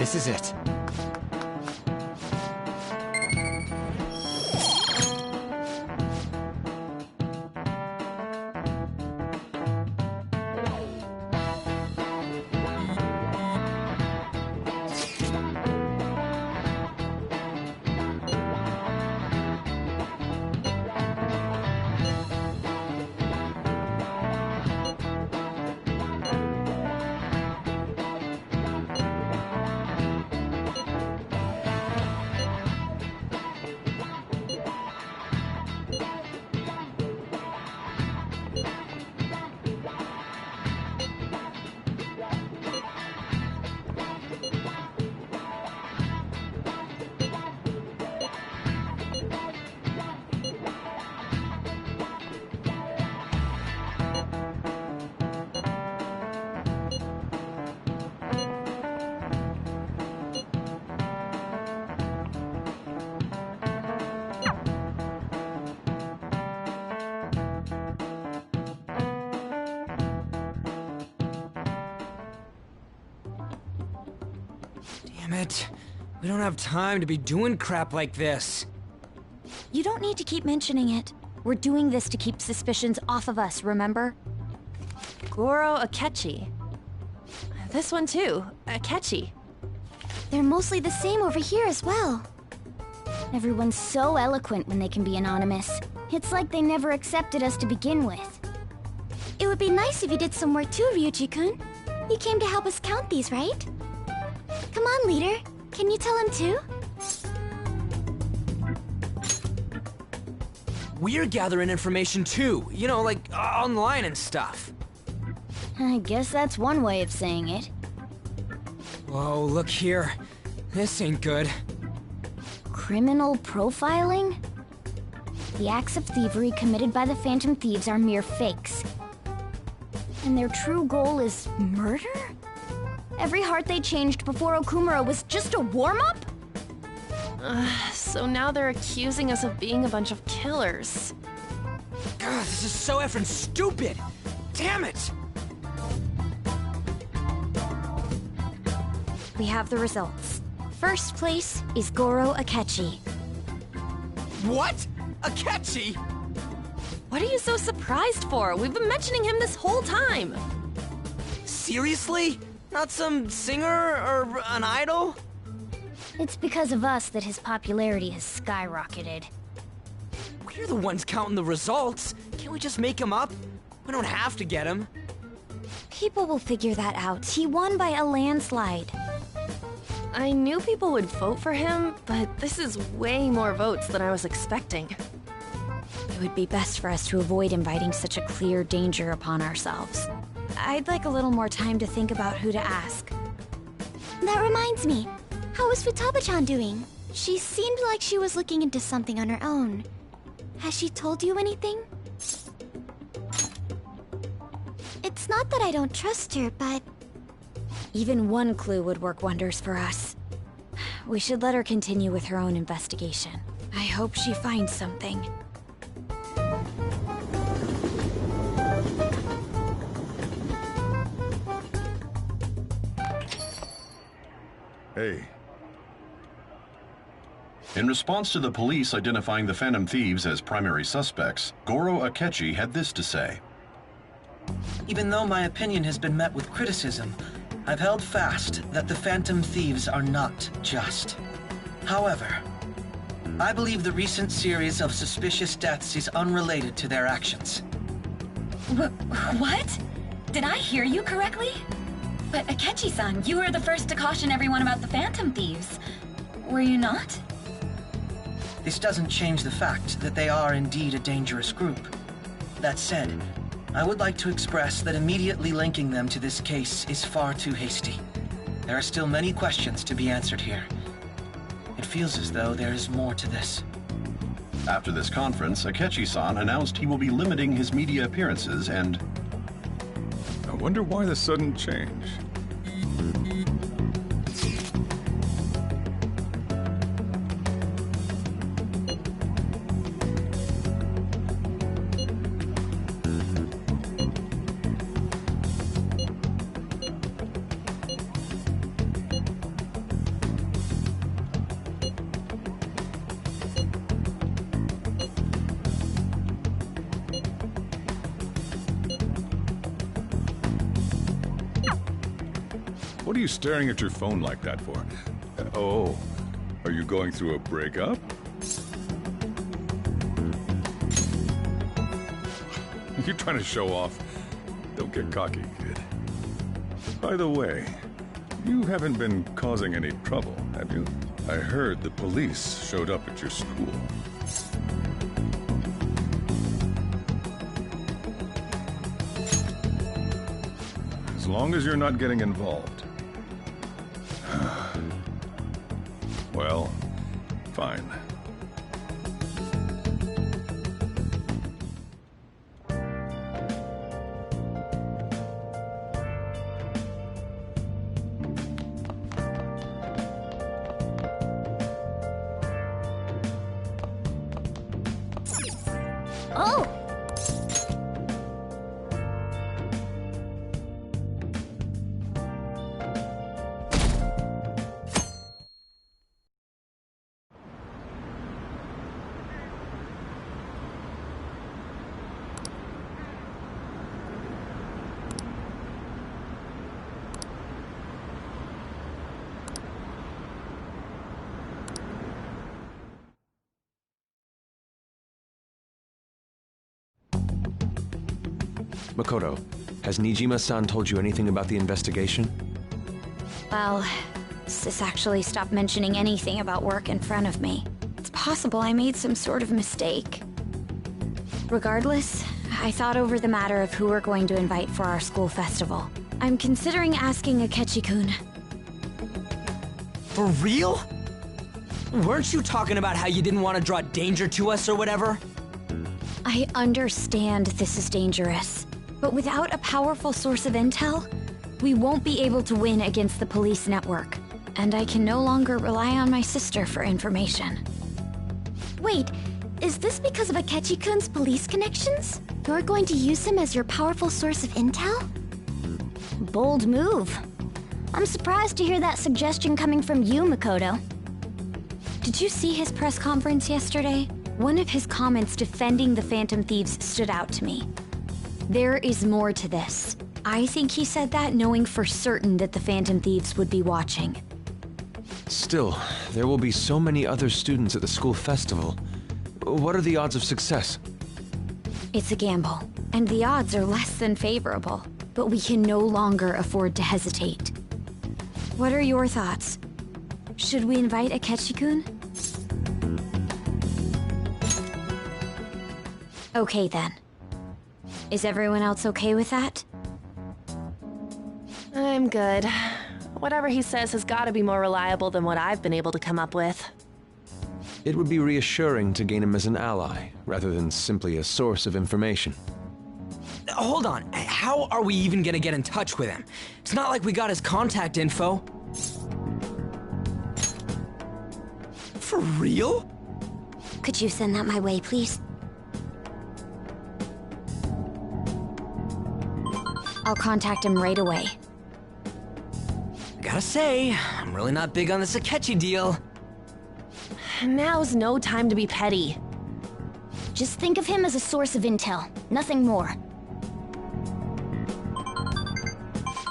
This is it. Damn it. We don't have time to be doing crap like this. You don't need to keep mentioning it. We're doing this to keep suspicions off of us, remember? Goro Akechi. This one too, Akechi. They're mostly the same over here as well. Everyone's so eloquent when they can be anonymous. It's like they never accepted us to begin with. It would be nice if you did some work too, Ryuji-kun. You came to help us count these, right? Come on, leader. Can you tell him too? We're gathering information too, you know, like online and stuff. I guess that's one way of saying it. Whoa, look here. This ain't good. Criminal profiling? The acts of thievery committed by the Phantom Thieves are mere fakes. And their true goal is murder? Every heart they changed before Okumura was just a warm-up? So now they're accusing us of being a bunch of killers. God, this is so effing stupid! Damn it! We have the results. First place is Goro Akechi. What? Akechi? What are you so surprised for? We've been mentioning him this whole time. Seriously? Not some singer or an idol? It's because of us that his popularity has skyrocketed. We're the ones counting the results. Can't we just make him up? We don't have to get him. People will figure that out. He won by a landslide. I knew people would vote for him, but this is way more votes than I was expecting. It would be best for us to avoid inviting such a clear danger upon ourselves. I'd like a little more time to think about who to ask. That reminds me. How is Futaba-chan doing? She seemed like she was looking into something on her own. Has she told you anything? It's not that I don't trust her, but... Even one clue would work wonders for us. We should let her continue with her own investigation. I hope she finds something. Hey. In response to the police identifying the Phantom Thieves as primary suspects, Goro Akechi had this to say. Even though my opinion has been met with criticism, I've held fast that the Phantom Thieves are not just. However, I believe the recent series of suspicious deaths is unrelated to their actions. What? Did I hear you correctly? But Akechi-san, you were the first to caution everyone about the Phantom Thieves. Were you not? This doesn't change the fact that they are indeed a dangerous group. That said, I would like to express that immediately linking them to this case is far too hasty. There are still many questions to be answered here. It feels as though there is more to this. After this conference, Akechi-san announced he will be limiting his media appearances and... I wonder why the sudden change. What are you staring at your phone like that for? Oh, are you going through a breakup? You're trying to show off. Don't get cocky, kid. By the way, you haven't been causing any trouble, have you? I heard the police showed up at your school. As long as you're not getting involved. Well, fine. Oh! Makoto, has Nijima-san told you anything about the investigation? Well, Sis actually stopped mentioning anything about work in front of me. It's possible I made some sort of mistake. Regardless, I thought over the matter of who we're going to invite for our school festival. I'm considering asking Akechi-kun. For real? Weren't you talking about how you didn't want to draw danger to us or whatever? I understand this is dangerous, but without a powerful source of intel, we won't be able to win against the police network. And I can no longer rely on my sister for information. Wait, is this because of Akechi-kun's police connections? You're going to use him as your powerful source of intel? Bold move. I'm surprised to hear that suggestion coming from you, Makoto. Did you see his press conference yesterday? One of his comments defending the Phantom Thieves stood out to me. There is more to this. I think he said that knowing for certain that the Phantom Thieves would be watching. Still, there will be so many other students at the school festival. What are the odds of success? It's a gamble, and the odds are less than favorable, but we can no longer afford to hesitate. What are your thoughts? Should we invite Akechi-kun? Okay then. Is everyone else okay with that? I'm good. Whatever he says has got to be more reliable than what I've been able to come up with. It would be reassuring to gain him as an ally, rather than simply a source of information. Hold on, how are we even gonna get in touch with him? It's not like we got his contact info. For real? Could you send that my way, please? I'll contact him right away. Gotta say, I'm really not big on this Akechi deal. Now's no time to be petty. Just think of him as a source of intel, nothing more.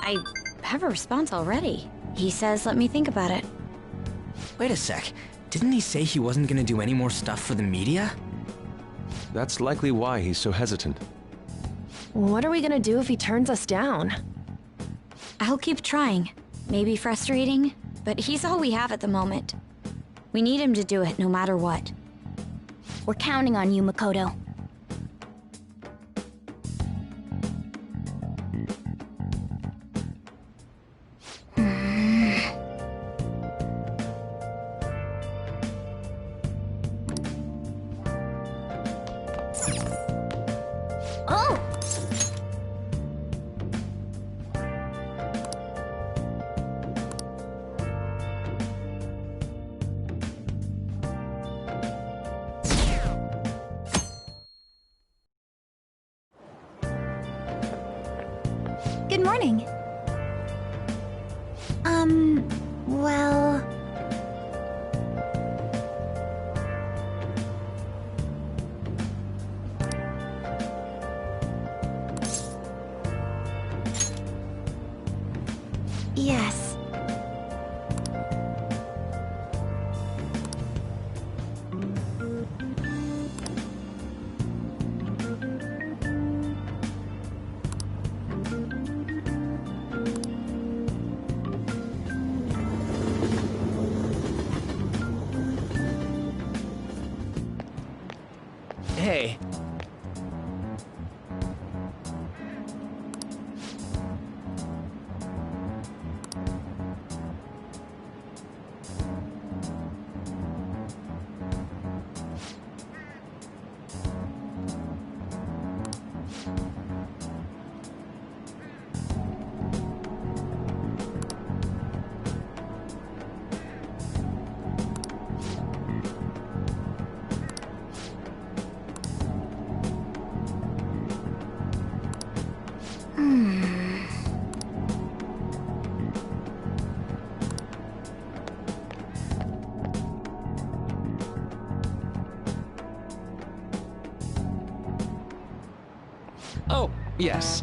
I have a response already. He says let me think about it. Wait a sec, didn't he say he wasn't gonna do any more stuff for the media? That's likely why he's so hesitant. What are we gonna do if he turns us down? I'll keep trying. Maybe frustrating, but he's all we have at the moment. We need him to do it no matter what. We're counting on you, Makoto. Oh! Good morning. Well... Yes. Yes.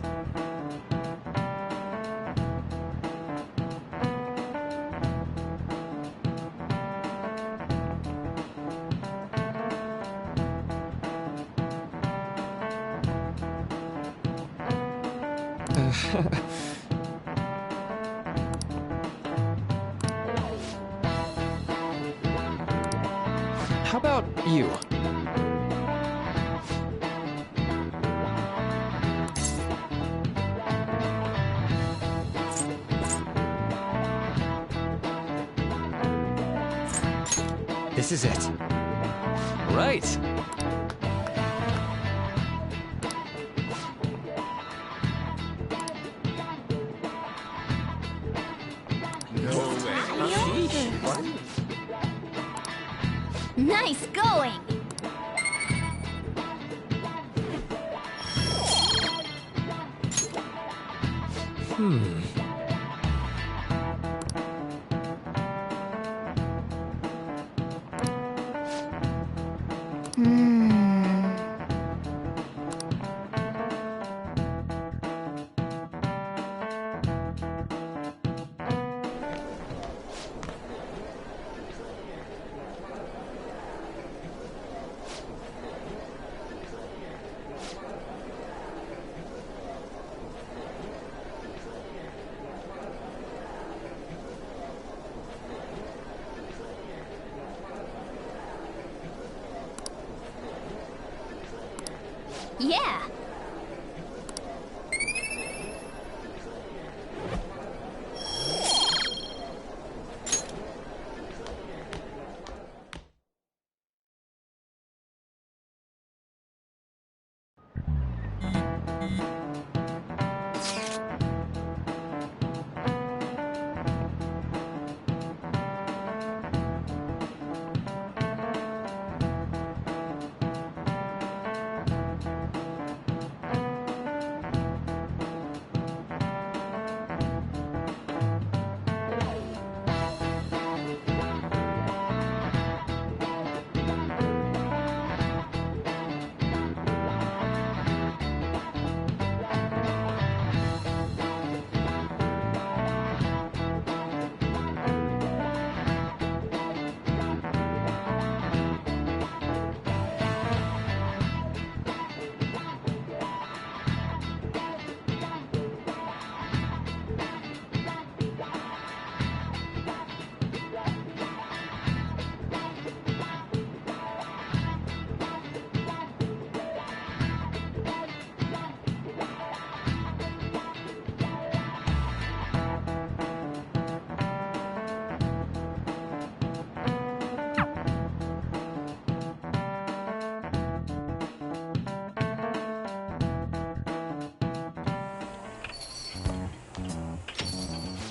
How about you? This is it. Right. Nice going! Yeah!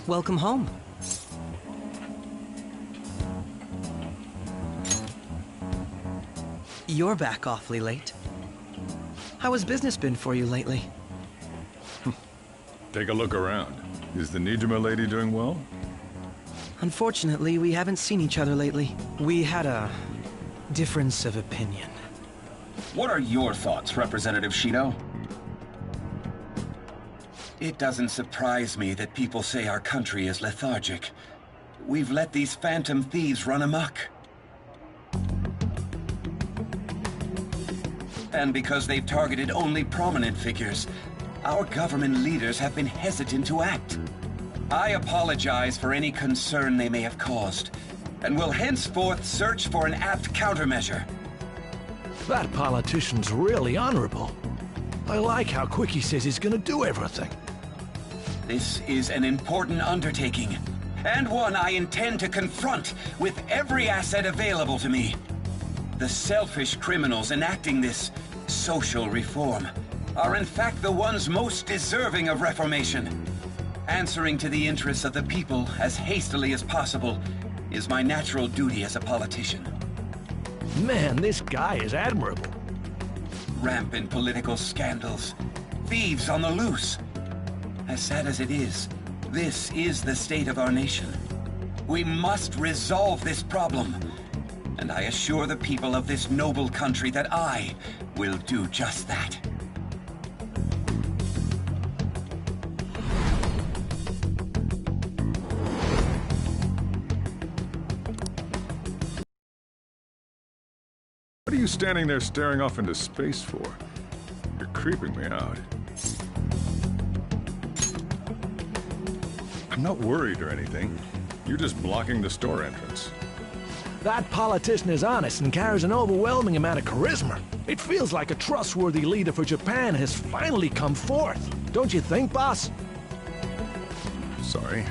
Welcome home. You're back awfully late. How has business been for you lately? Take a look around. Is the Nijima lady doing well? Unfortunately, we haven't seen each other lately. We had a difference of opinion. What are your thoughts, Representative Shido? It doesn't surprise me that people say our country is lethargic. We've let these phantom thieves run amok. And because they've targeted only prominent figures, our government leaders have been hesitant to act. I apologize for any concern they may have caused, and will henceforth search for an apt countermeasure. That politician's really honorable. I like how quick he says he's gonna do everything. This is an important undertaking, and one I intend to confront with every asset available to me. The selfish criminals enacting this social reform are in fact the ones most deserving of reformation. Answering to the interests of the people as hastily as possible is my natural duty as a politician. Man, this guy is admirable. Rampant political scandals, thieves on the loose. As sad as it is, this is the state of our nation. We must resolve this problem, and I assure the people of this noble country that I will do just that. standing there staring off into space for? You're creeping me out. I'm not worried or anything. You're just blocking the store entrance. That politician is honest and carries an overwhelming amount of charisma. It feels like a trustworthy leader for Japan has finally come forth. Don't you think, boss? Sorry,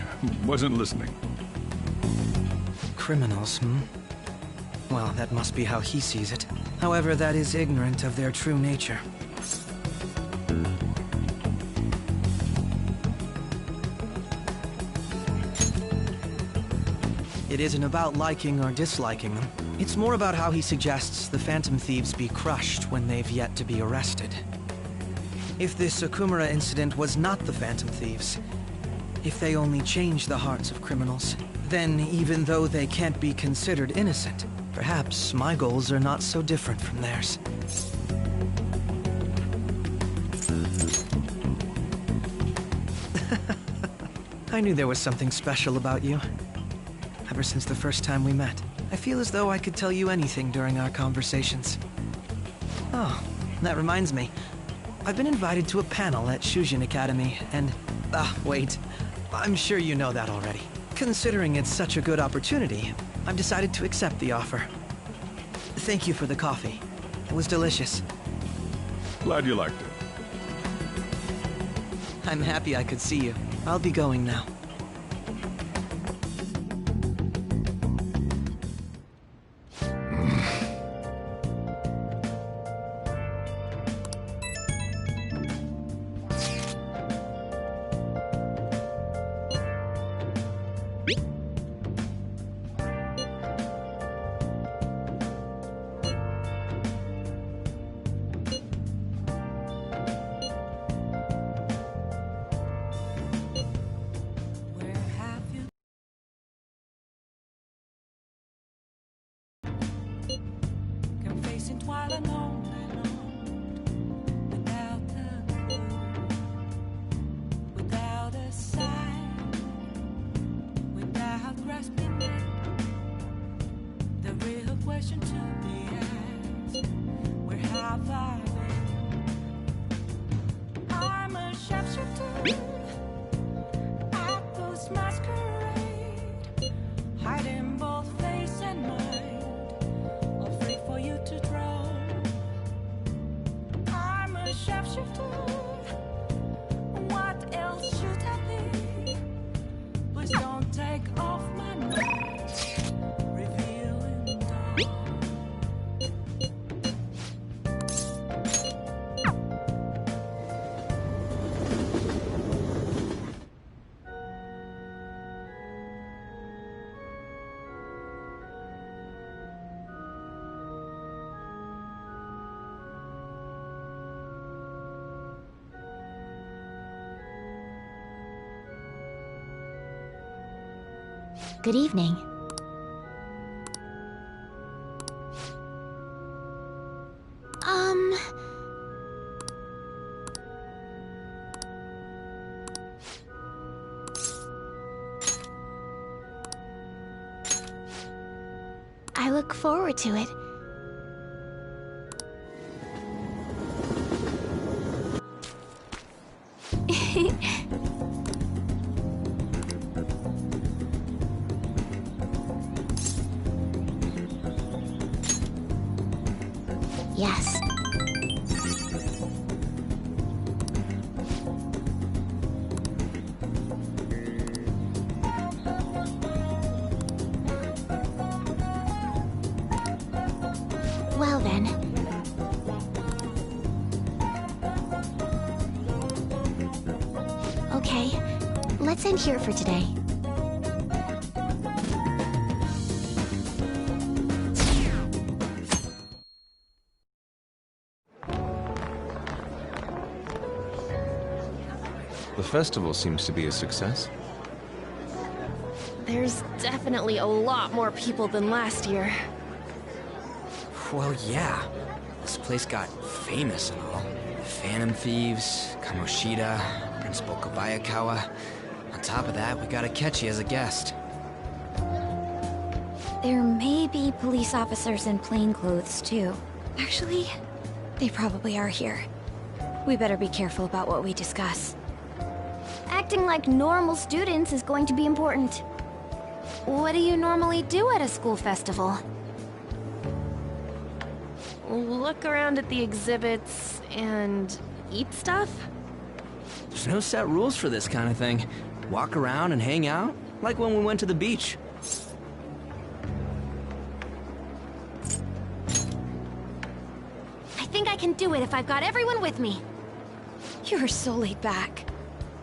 wasn't listening. Criminals, hmm? Well, that must be how he sees it. However, that is ignorant of their true nature. It isn't about liking or disliking them. It's more about how he suggests the Phantom Thieves be crushed when they've yet to be arrested. If this Okumura incident was not the Phantom Thieves, if they only change the hearts of criminals, then even though they can't be considered innocent, perhaps my goals are not so different from theirs. I knew there was something special about you. Ever since the first time we met, I feel as though I could tell you anything during our conversations. Oh, that reminds me. I've been invited to a panel at Shujin Academy, and... wait. I'm sure you know that already. Considering it's such a good opportunity, I've decided to accept the offer. Thank you for the coffee. It was delicious. Glad you liked it. I'm happy I could see you. I'll be going now. Good evening. I look forward to it. Yes. Well then. Okay, let's end here for today. The festival seems to be a success. There's definitely a lot more people than last year. Well, yeah. This place got famous and all. Phantom Thieves, Kamoshida, Principal Kobayakawa. On top of that, we got Akechi as a guest. There may be police officers in plain clothes, too. Actually, they probably are here. We better be careful about what we discuss. Acting like normal students is going to be important. What do you normally do at a school festival? Look around at the exhibits and eat stuff? There's no set rules for this kind of thing. Walk around and hang out, like when we went to the beach. I think I can do it if I've got everyone with me. You are so laid back.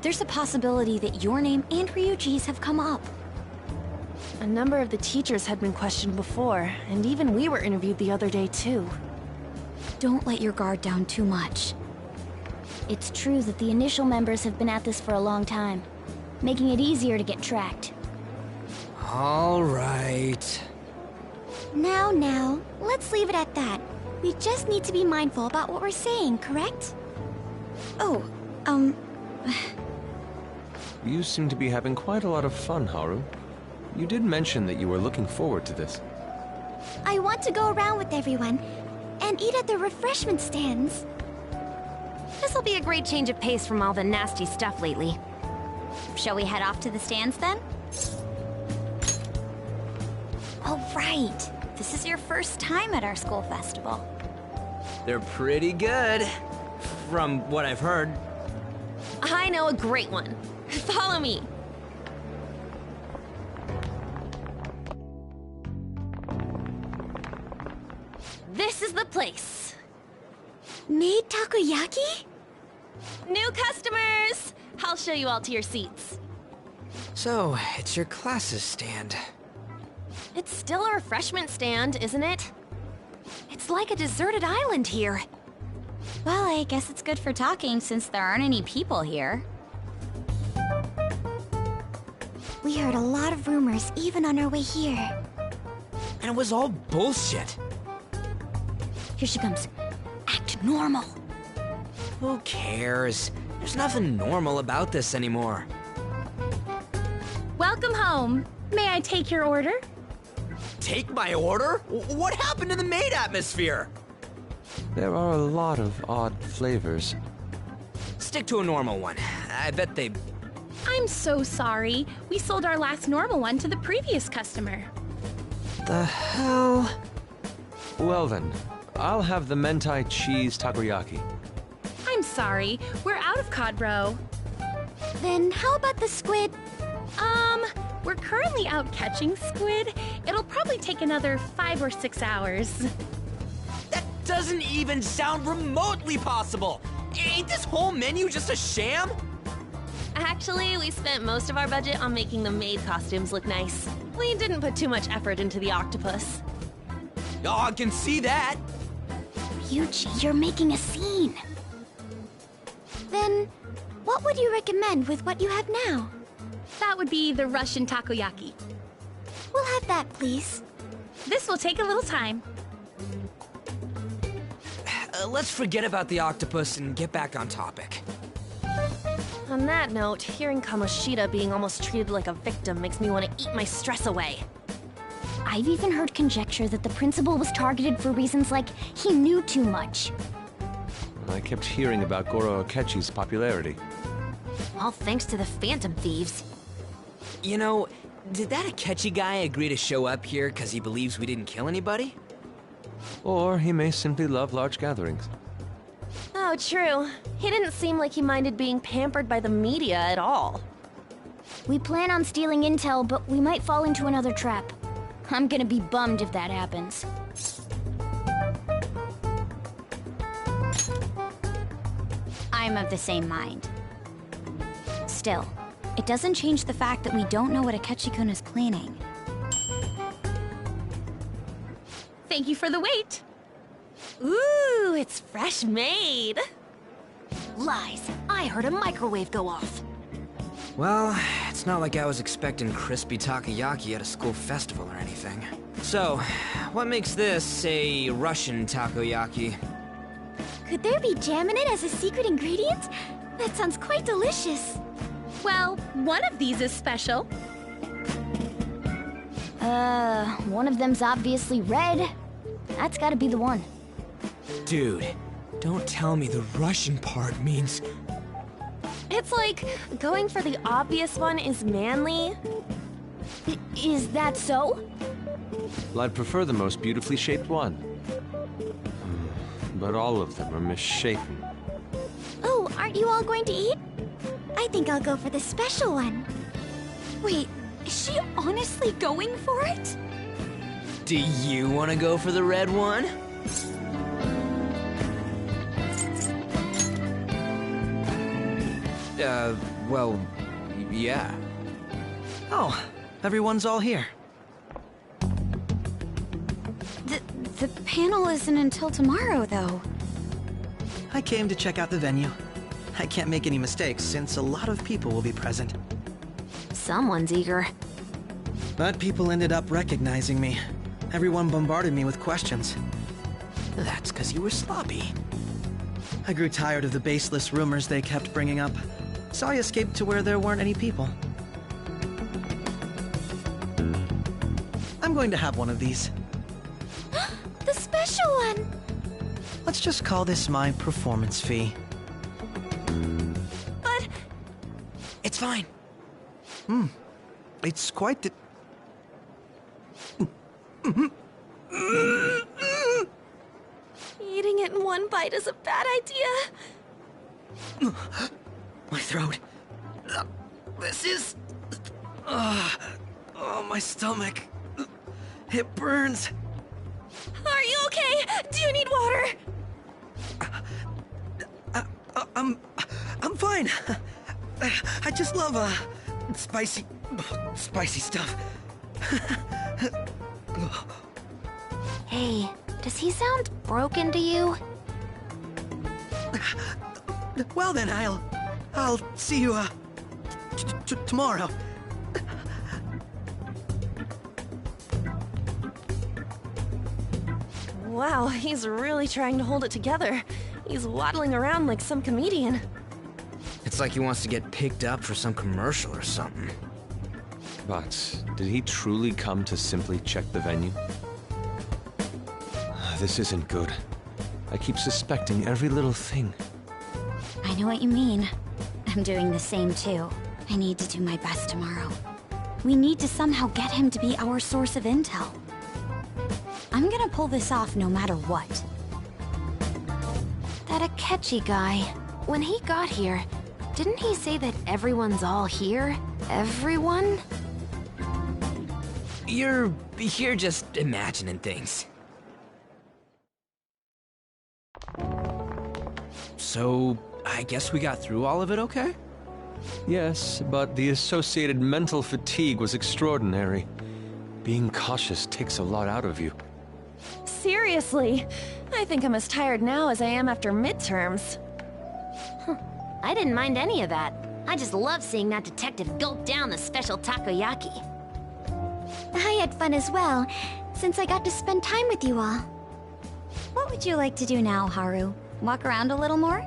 There's a possibility that your name and Ryuji's have come up. A number of the teachers had been questioned before, and even we were interviewed the other day too. Don't let your guard down too much. It's true that the initial members have been at this for a long time, making it easier to get tracked. All right. Now, let's leave it at that. We just need to be mindful about what we're saying, correct? Oh, You seem to be having quite a lot of fun, Haru. You did mention that you were looking forward to this. I want to go around with everyone and eat at the refreshment stands. This'll be a great change of pace from all the nasty stuff lately. Shall we head off to the stands then? All right. This is your first time at our school festival. They're pretty good, from what I've heard. I know a great one. Follow me. This is the place. Made takoyaki? New customers! I'll show you all to your seats. So, it's your class's stand. It's still a refreshment stand, isn't it? It's like a deserted island here. Well, I guess it's good for talking since there aren't any people here. We heard a lot of rumors even on our way here. And it was all bullshit. Here she comes. Act normal. Who cares? There's nothing normal about this anymore. Welcome home. May I take your order? Take my order? What happened to the maid atmosphere? There are a lot of odd flavors. Stick to a normal one. I bet they... I'm so sorry. We sold our last normal one to the previous customer. The hell? Well then, I'll have the mentai cheese takoyaki. I'm sorry. We're out of cod roe. Then how about the squid? We're currently out catching squid. It'll probably take another 5 or 6 hours. That doesn't even sound remotely possible! Ain't this whole menu just a sham? Actually, we spent most of our budget on making the maid costumes look nice. We didn't put too much effort into the octopus. Oh, I can see that! Ryuji, you're making a scene. Then, what would you recommend with what you have now? That would be the Russian takoyaki. We'll have that, please. This will take a little time. Let's forget about the octopus and get back on topic. On that note, hearing Kamoshida being almost treated like a victim makes me want to eat my stress away. I've even heard conjecture that the principal was targeted for reasons like he knew too much. I kept hearing about Goro Akechi's popularity. All thanks to the Phantom Thieves. You know, did that Akechi guy agree to show up here because he believes we didn't kill anybody? Or he may simply love large gatherings. Oh, true. He didn't seem like he minded being pampered by the media at all. We plan on stealing intel, but we might fall into another trap. I'm gonna be bummed if that happens. I'm of the same mind. Still, it doesn't change the fact that we don't know what Akechi-kun is planning. Thank you for the wait. Ooh, it's fresh made. Lies. I heard a microwave go off. Well, it's not like I was expecting crispy takoyaki at a school festival or anything. So, what makes this a Russian takoyaki? Could there be jam in it as a secret ingredient? That sounds quite delicious. Well, one of these is special. One of them's obviously red. That's gotta be the one. Dude, don't tell me the Russian part means... It's like, going for the obvious one is manly. Is that so? Well, I'd prefer the most beautifully shaped one. But all of them are misshapen. Oh, aren't you all going to eat? I think I'll go for the special one. Wait, is she honestly going for it? Do you want to go for the red one? Well, yeah. Oh, everyone's all here. The panel isn't until tomorrow, though. I came to check out the venue. I can't make any mistakes since a lot of people will be present. Someone's eager. But people ended up recognizing me. Everyone bombarded me with questions. That's because you were sloppy. I grew tired of the baseless rumors they kept bringing up, so I escaped to where there weren't any people. I'm going to have one of these. The special one! Let's just call this my performance fee. But... It's fine. It's quite the... Eating it in one bite is a bad idea. My throat. This is... oh, my stomach. It burns. Are you okay? Do you need water? I'm fine. I just love, spicy stuff. Hey, does he sound broken to you? Well then, I'll see you, tomorrow. Wow, he's really trying to hold it together. He's waddling around like some comedian. It's like he wants to get picked up for some commercial or something. But did he truly come to simply check the venue? This isn't good. I keep suspecting every little thing. I know what you mean. I'm doing the same too. I need to do my best tomorrow. We need to somehow get him to be our source of intel. I'm gonna pull this off no matter what. That Akechi guy, when he got here, didn't he say that everyone's all here? Everyone? You're just imagining things. So, I guess we got through all of it okay? Yes, but the associated mental fatigue was extraordinary. Being cautious takes a lot out of you. Seriously, I think I'm as tired now as I am after midterms. I didn't mind any of that. I just love seeing that detective gulp down the special takoyaki. I had fun as well, since I got to spend time with you all. What would you like to do now, Haru? Walk around a little more?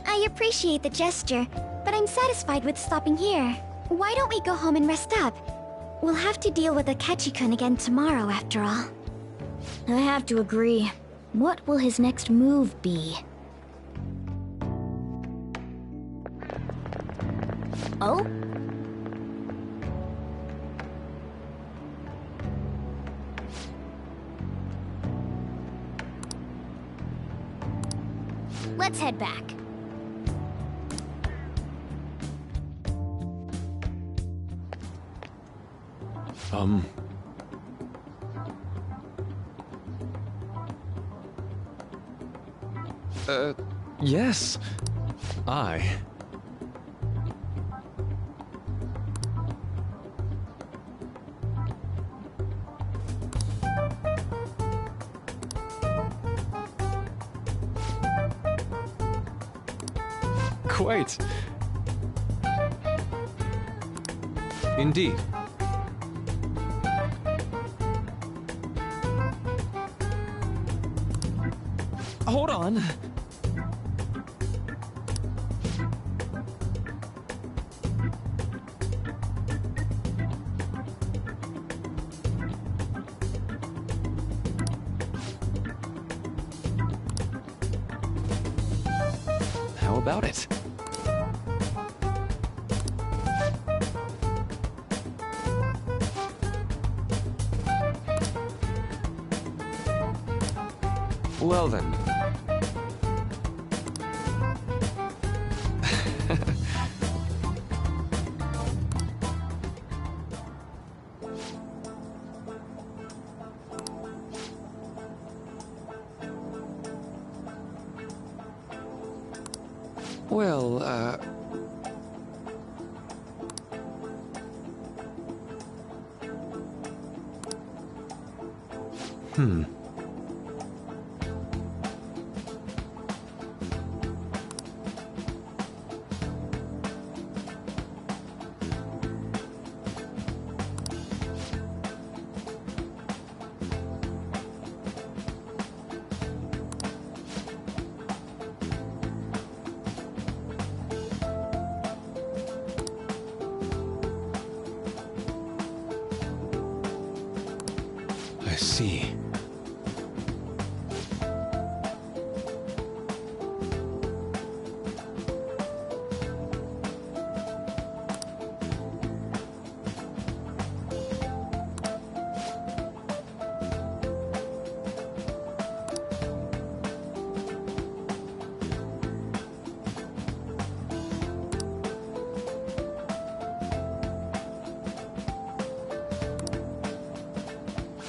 I appreciate the gesture, but I'm satisfied with stopping here. Why don't we go home and rest up? We'll have to deal with Akechi-kun again tomorrow, after all. I have to agree. What will his next move be? Oh? Let's head back. Yes. Quite. Indeed. Hold on. about it. Well then. Well, I see.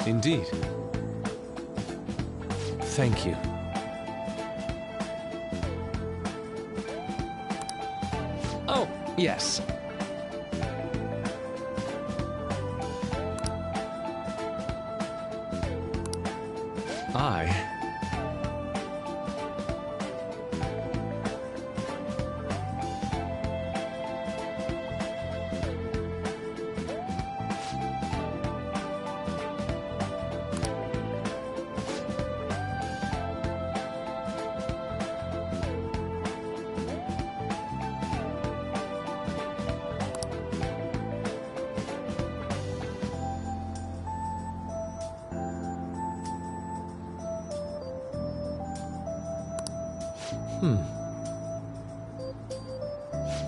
Indeed. Thank you. Oh, yes.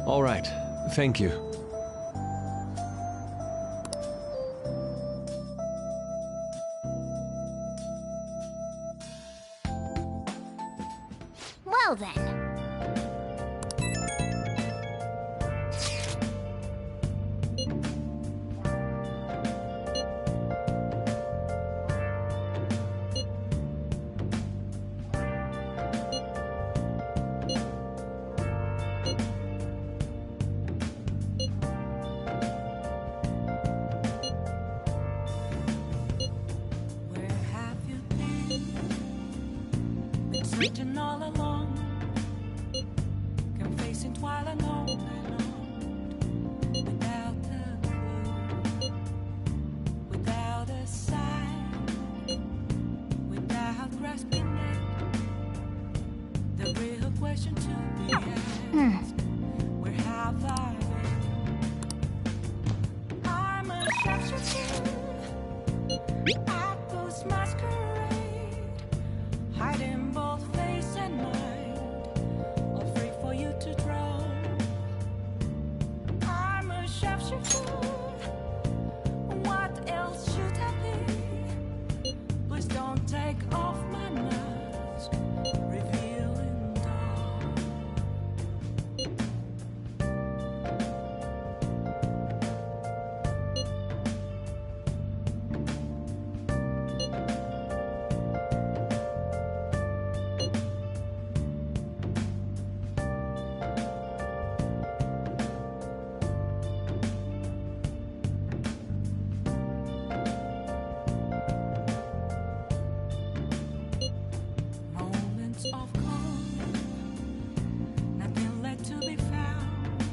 All right. Thank you. Well then. Searching all along, confessing while alone without a clue, without a sign, without grasping it. The real question to be asked: where have I been? I'm a sharpshooter at those masquerade, hiding both face and mind, all free for you to draw. I'm a sharpshooter. What else should I be? Please don't take off my mask, revealing dawn. Moments of calm, nothing left to be found.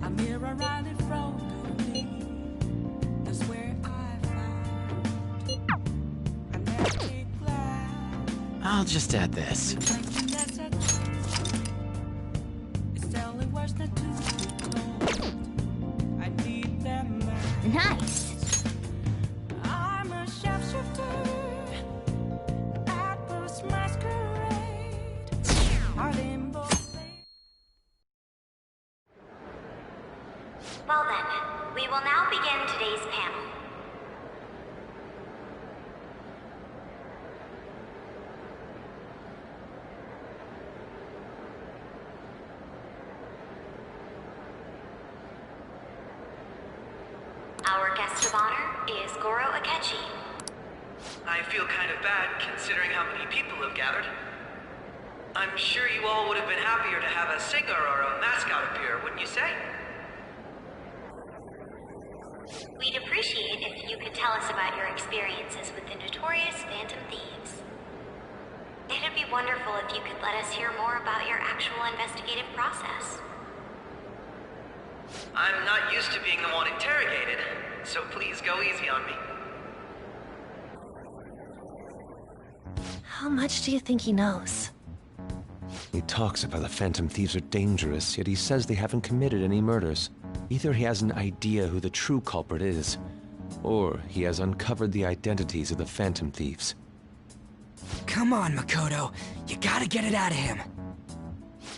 A mirror right in front of me, that's where I found a magic glass. I'll just add this. Reflecting that's a truth. It's telling words not to be told. I need them back. Nice. I'm a sharpshooter at those masquerade, hiding both. Well then, we will now begin today's panel. Our guest of honor is Goro Akechi. I feel kind of bad considering how many people have gathered. I'm sure you all would have been happier to have a singer or a mascot appear, wouldn't you say? We'd appreciate if you could tell us about your experiences with the notorious Phantom Thieves. It'd be wonderful if you could let us hear more about your actual investigative process. I'm not used to being the one interrogated, so please go easy on me. How much do you think he knows? He talks about the Phantom Thieves are dangerous, yet he says they haven't committed any murders. Either he has an idea who the true culprit is, or he has uncovered the identities of the Phantom Thieves. Come on, Makoto. You gotta get it out of him.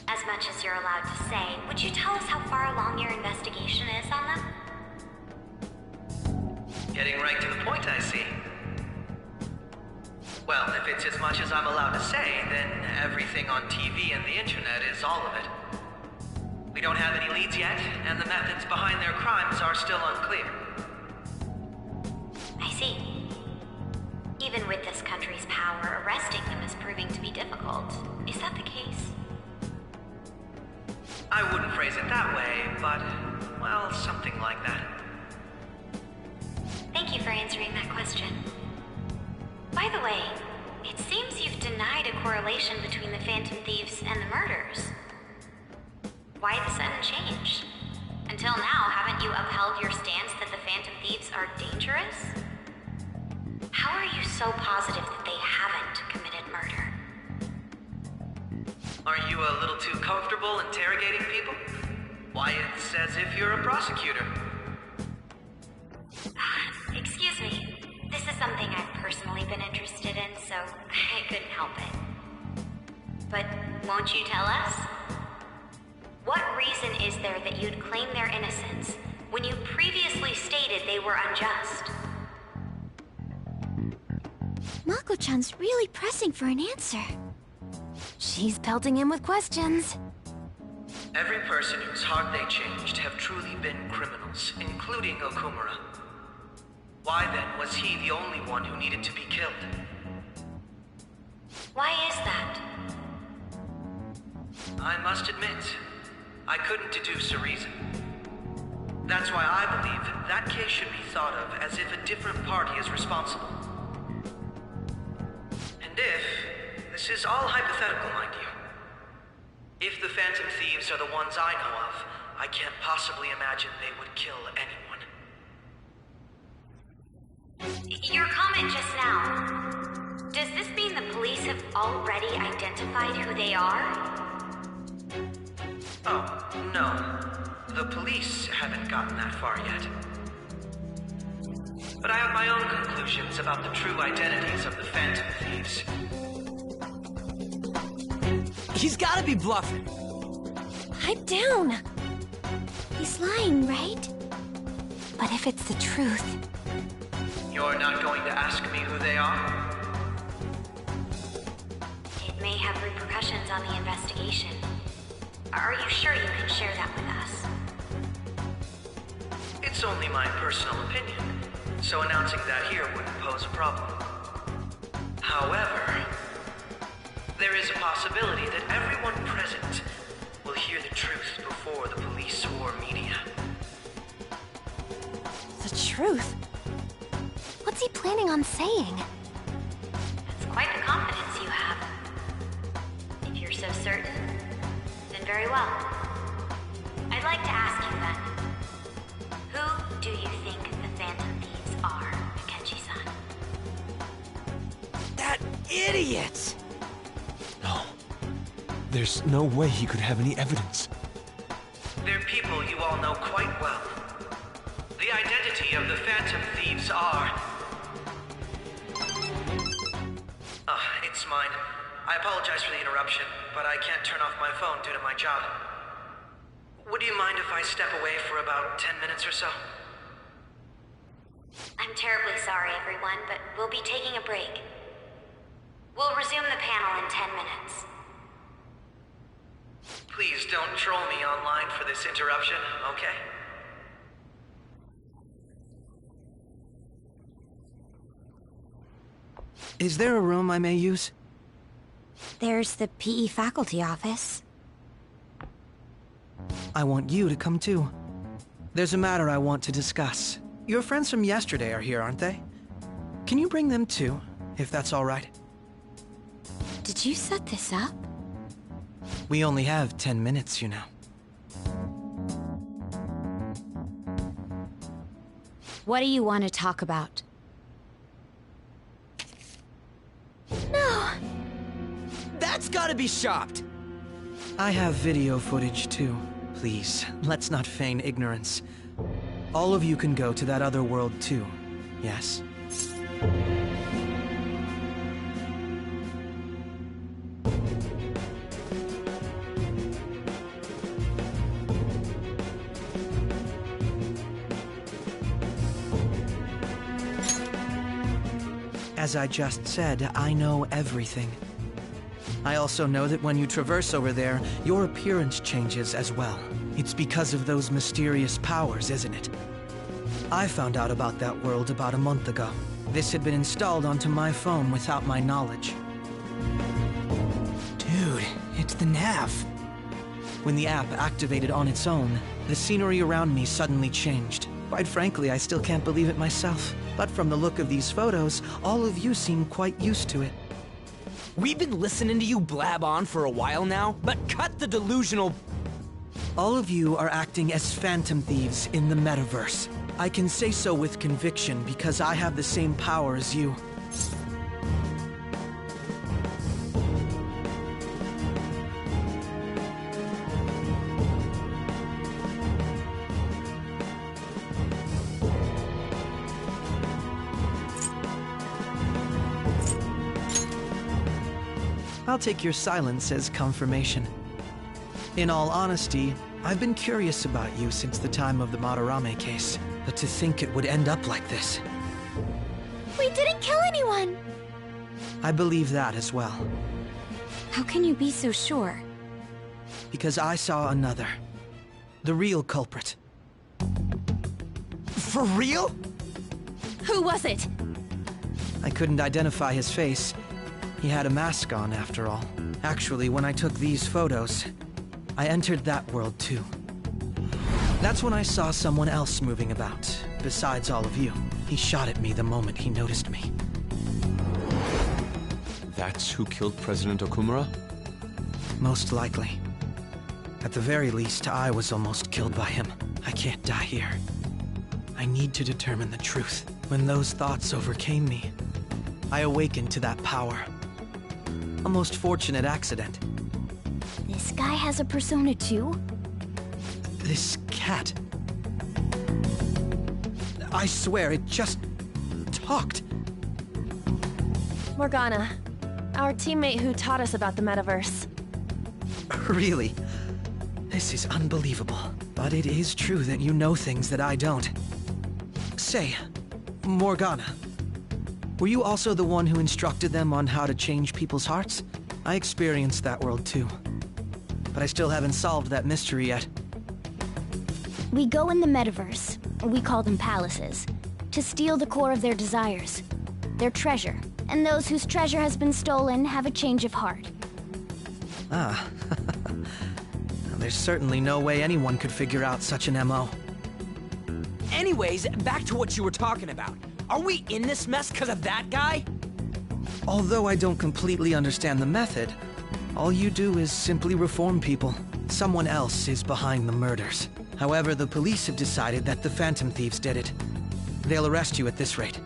As much as you're allowed to say, would you tell us how far along your investigation is on them? Getting right to the point, I see. Well, if it's as much as I'm allowed to say, then everything on TV and the internet is all of it. We don't have any leads yet, and the methods behind their crimes are still unclear. I see. Even with this country's power, arresting them is proving to be difficult. Is that the case? I wouldn't phrase it that way, but, well, something like that. Thank you for answering that question. By the way, it seems you've denied a correlation between the Phantom Thieves and the murders. Why the sudden change? Until now, haven't you upheld your stance that the Phantom Thieves are dangerous? How are you so positive that they haven't committed murder? Aren't you a little too comfortable interrogating people? Why, it's as if you're a prosecutor. Excuse me. This is something I've personally been interested in, so I couldn't help it. But won't you tell us? What reason is there that you'd claim their innocence when you previously stated they were unjust? Mako-chan's really pressing for an answer. She's pelting him with questions. Every person whose heart they changed have truly been criminals, including Okumura. Why then was he the only one who needed to be killed? Why is that? I must admit, I couldn't deduce a reason. That's why I believe that case should be thought of as if a different party is responsible. And this is all hypothetical, mind you. If the Phantom Thieves are the ones I know of, I can't possibly imagine they would kill anyone. Your comment just now, does this mean the police have already identified who they are? Oh, no. The police haven't gotten that far yet. But I have my own conclusions about the true identities of the Phantom Thieves. He's gotta be bluffing. Pipe down. He's lying, right? But if it's the truth... You're not going to ask me who they are? It may have repercussions on the investigation. Are you sure you can share that with us? It's only my personal opinion, so announcing that here wouldn't pose a problem. However, there is a possibility that everyone present will hear the truth before the police or media. The truth? What's he planning on saying? That's quite the confidence you have. If you're so certain, then very well. I'd like to ask you then, who do you think the Phantom Thieves are, Akechi-san? That idiot! No. There's no way he could have any evidence. They're people you all know quite well. The identity of the Phantom Thieves are... it's mine. I apologize for the interruption, but I can't turn off my phone due to my job. Would Would you mind if I step away for about 10 minutes or so? I'm terribly sorry, everyone, but we'll be taking a break. We'll resume the panel in 10 minutes. Please don't troll me online for this interruption, okay? Is there a room I may use? There's the PE faculty office. I want you to come too. There's a matter I want to discuss. Your friends from yesterday are here, aren't they? Can you bring them too, if that's all right? Did you set this up? We only have 10 minutes, you know. What do you want to talk about? No! That's gotta be shopped! I have video footage too. Please, let's not feign ignorance. All of you can go to that other world too, yes? As I just said, I know everything. I also know that when you traverse over there, your appearance changes as well. It's because of those mysterious powers, isn't it? I found out about that world about a month ago. This had been installed onto my phone without my knowledge. Dude, it's the nav. When the app activated on its own, the scenery around me suddenly changed. Quite frankly, I still can't believe it myself. But from the look of these photos, all of you seem quite used to it. We've been listening to you blab on for a while now, but cut the delusional... All of you are acting as phantom thieves in the metaverse. I can say so with conviction because I have the same power as you. I'll take your silence as confirmation. In all honesty, I've been curious about you since the time of the Madarame case, but to think it would end up like this. We didn't kill anyone! I believe that as well. How can you be so sure? Because I saw another. The real culprit. For real? Who was it? I couldn't identify his face. He had a mask on, after all. Actually, when I took these photos, I entered that world too. That's when I saw someone else moving about, besides all of you. He shot at me the moment he noticed me. That's who killed President Okumura? Most likely. At the very least, I was almost killed by him. I can't die here. I need to determine the truth. When those thoughts overcame me, I awakened to that power. A most fortunate accident. This guy has a persona too? This cat. I swear, it just talked. Morgana, our teammate who taught us about the metaverse. Really? This is unbelievable. But it is true that you know things that I don't. Say, Morgana, were you also the one who instructed them on how to change people's hearts? I experienced that world too. But I still haven't solved that mystery yet. We go in the metaverse, we call them palaces, to steal the core of their desires, their treasure. And those whose treasure has been stolen have a change of heart. Ah. There's certainly no way anyone could figure out such an MO. Anyways, back to what you were talking about. Are we in this mess because of that guy? Although I don't completely understand the method, all you do is simply reform people. Someone else is behind the murders. However, the police have decided that the Phantom Thieves did it. They'll arrest you at this rate.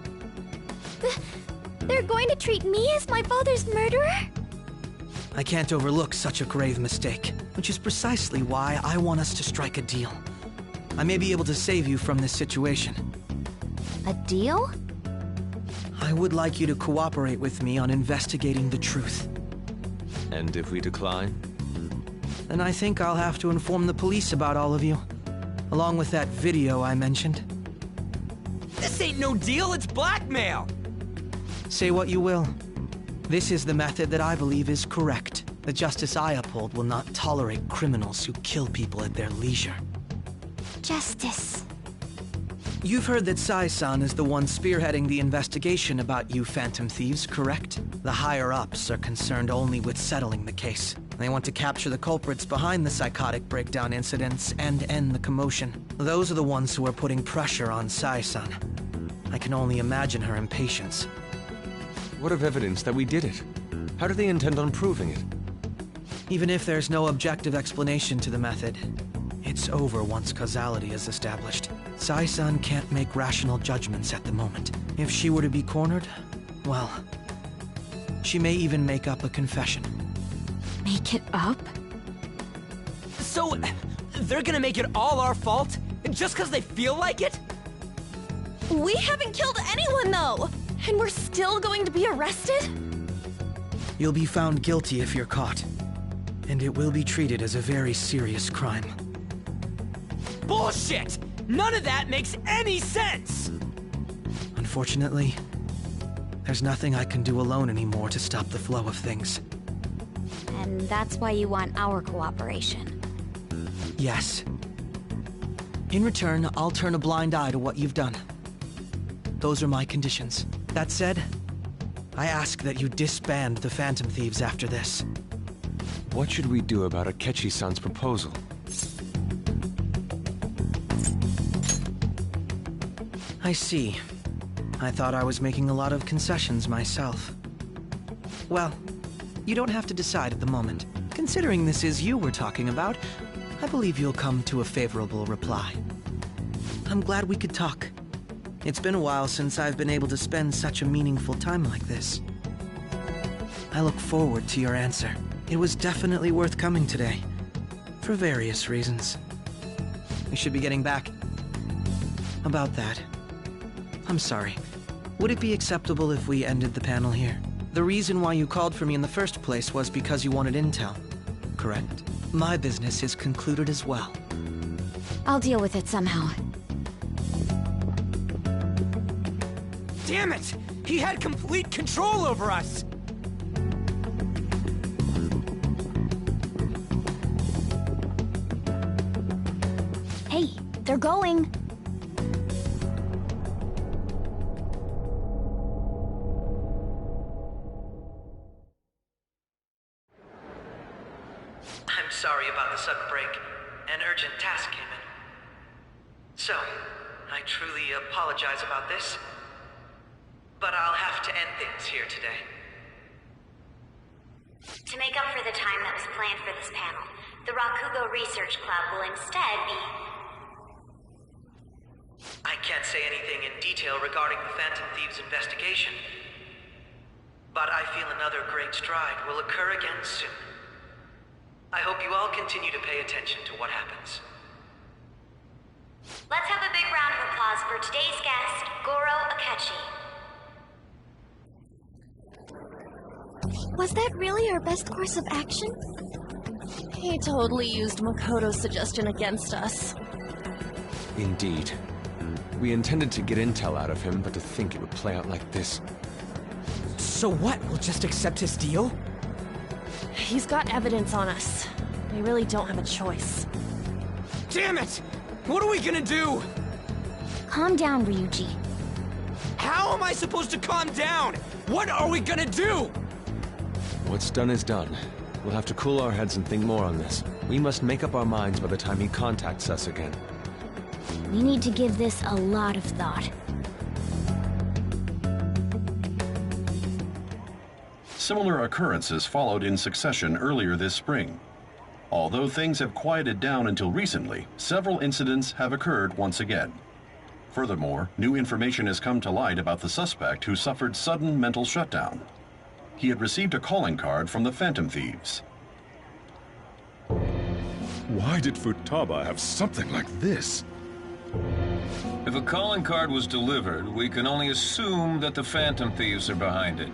They're going to treat me as my father's murderer? I can't overlook such a grave mistake, which is precisely why I want us to strike a deal. I may be able to save you from this situation. A deal? I would like you to cooperate with me on investigating the truth. And if we decline? Then I think I'll have to inform the police about all of you. Along with that video I mentioned. This ain't no deal, it's blackmail! Say what you will. This is the method that I believe is correct. The justice I uphold will not tolerate criminals who kill people at their leisure. Justice. You've heard that Sai-san is the one spearheading the investigation about you Phantom Thieves, correct? The higher-ups are concerned only with settling the case. They want to capture the culprits behind the psychotic breakdown incidents and end the commotion. Those are the ones who are putting pressure on Sai-san. I can only imagine her impatience. What of evidence that we did it? How do they intend on proving it? Even if there's no objective explanation to the method, it's over once causality is established. Sai-san can't make rational judgments at the moment. If she were to be cornered, well, she may even make up a confession. Make it up? So, they're gonna make it all our fault? Just because they feel like it? We haven't killed anyone, though! And we're still going to be arrested? You'll be found guilty if you're caught. And it will be treated as a very serious crime. Bullshit! None of that makes any sense! Unfortunately, there's nothing I can do alone anymore to stop the flow of things. And that's why you want our cooperation. Yes. In return, I'll turn a blind eye to what you've done. Those are my conditions. That said, I ask that you disband the Phantom Thieves after this. What should we do about Akechi-san's proposal? I see. I thought I was making a lot of concessions myself. Well, you don't have to decide at the moment. Considering this is you we're talking about, I believe you'll come to a favorable reply. I'm glad we could talk. It's been a while since I've been able to spend such a meaningful time like this. I look forward to your answer. It was definitely worth coming today, for various reasons. We should be getting back. About that, I'm sorry. Would it be acceptable if we ended the panel here? The reason why you called for me in the first place was because you wanted intel, correct? My business is concluded as well. I'll deal with it somehow. Damn it! He had complete control over us! Hey, they're going. I'm sorry about the sudden break. An urgent task came in. So, I truly apologize about this. But I'll have to end things here today. To make up for the time that was planned for this panel, the Rakugo Research Club will instead be... I can't say anything in detail regarding the Phantom Thieves investigation. But I feel another great stride will occur again soon. I hope you all continue to pay attention to what happens. Let's have a big round of applause for today's guest, Goro Akechi. Was that really our best course of action? He totally used Makoto's suggestion against us. Indeed. We intended to get intel out of him, but to think it would play out like this. So what? We'll just accept his deal? He's got evidence on us. We really don't have a choice. Damn it! What are we gonna do? Calm down, Ryuji. How am I supposed to calm down? What are we gonna do? What's done is done. We'll have to cool our heads and think more on this. We must make up our minds by the time he contacts us again. We need to give this a lot of thought. Similar occurrences followed in succession earlier this spring. Although things have quieted down until recently, several incidents have occurred once again. Furthermore, new information has come to light about the suspect who suffered sudden mental shutdown. He had received a calling card from the Phantom Thieves. Why did Futaba have something like this? If a calling card was delivered, we can only assume that the Phantom Thieves are behind it.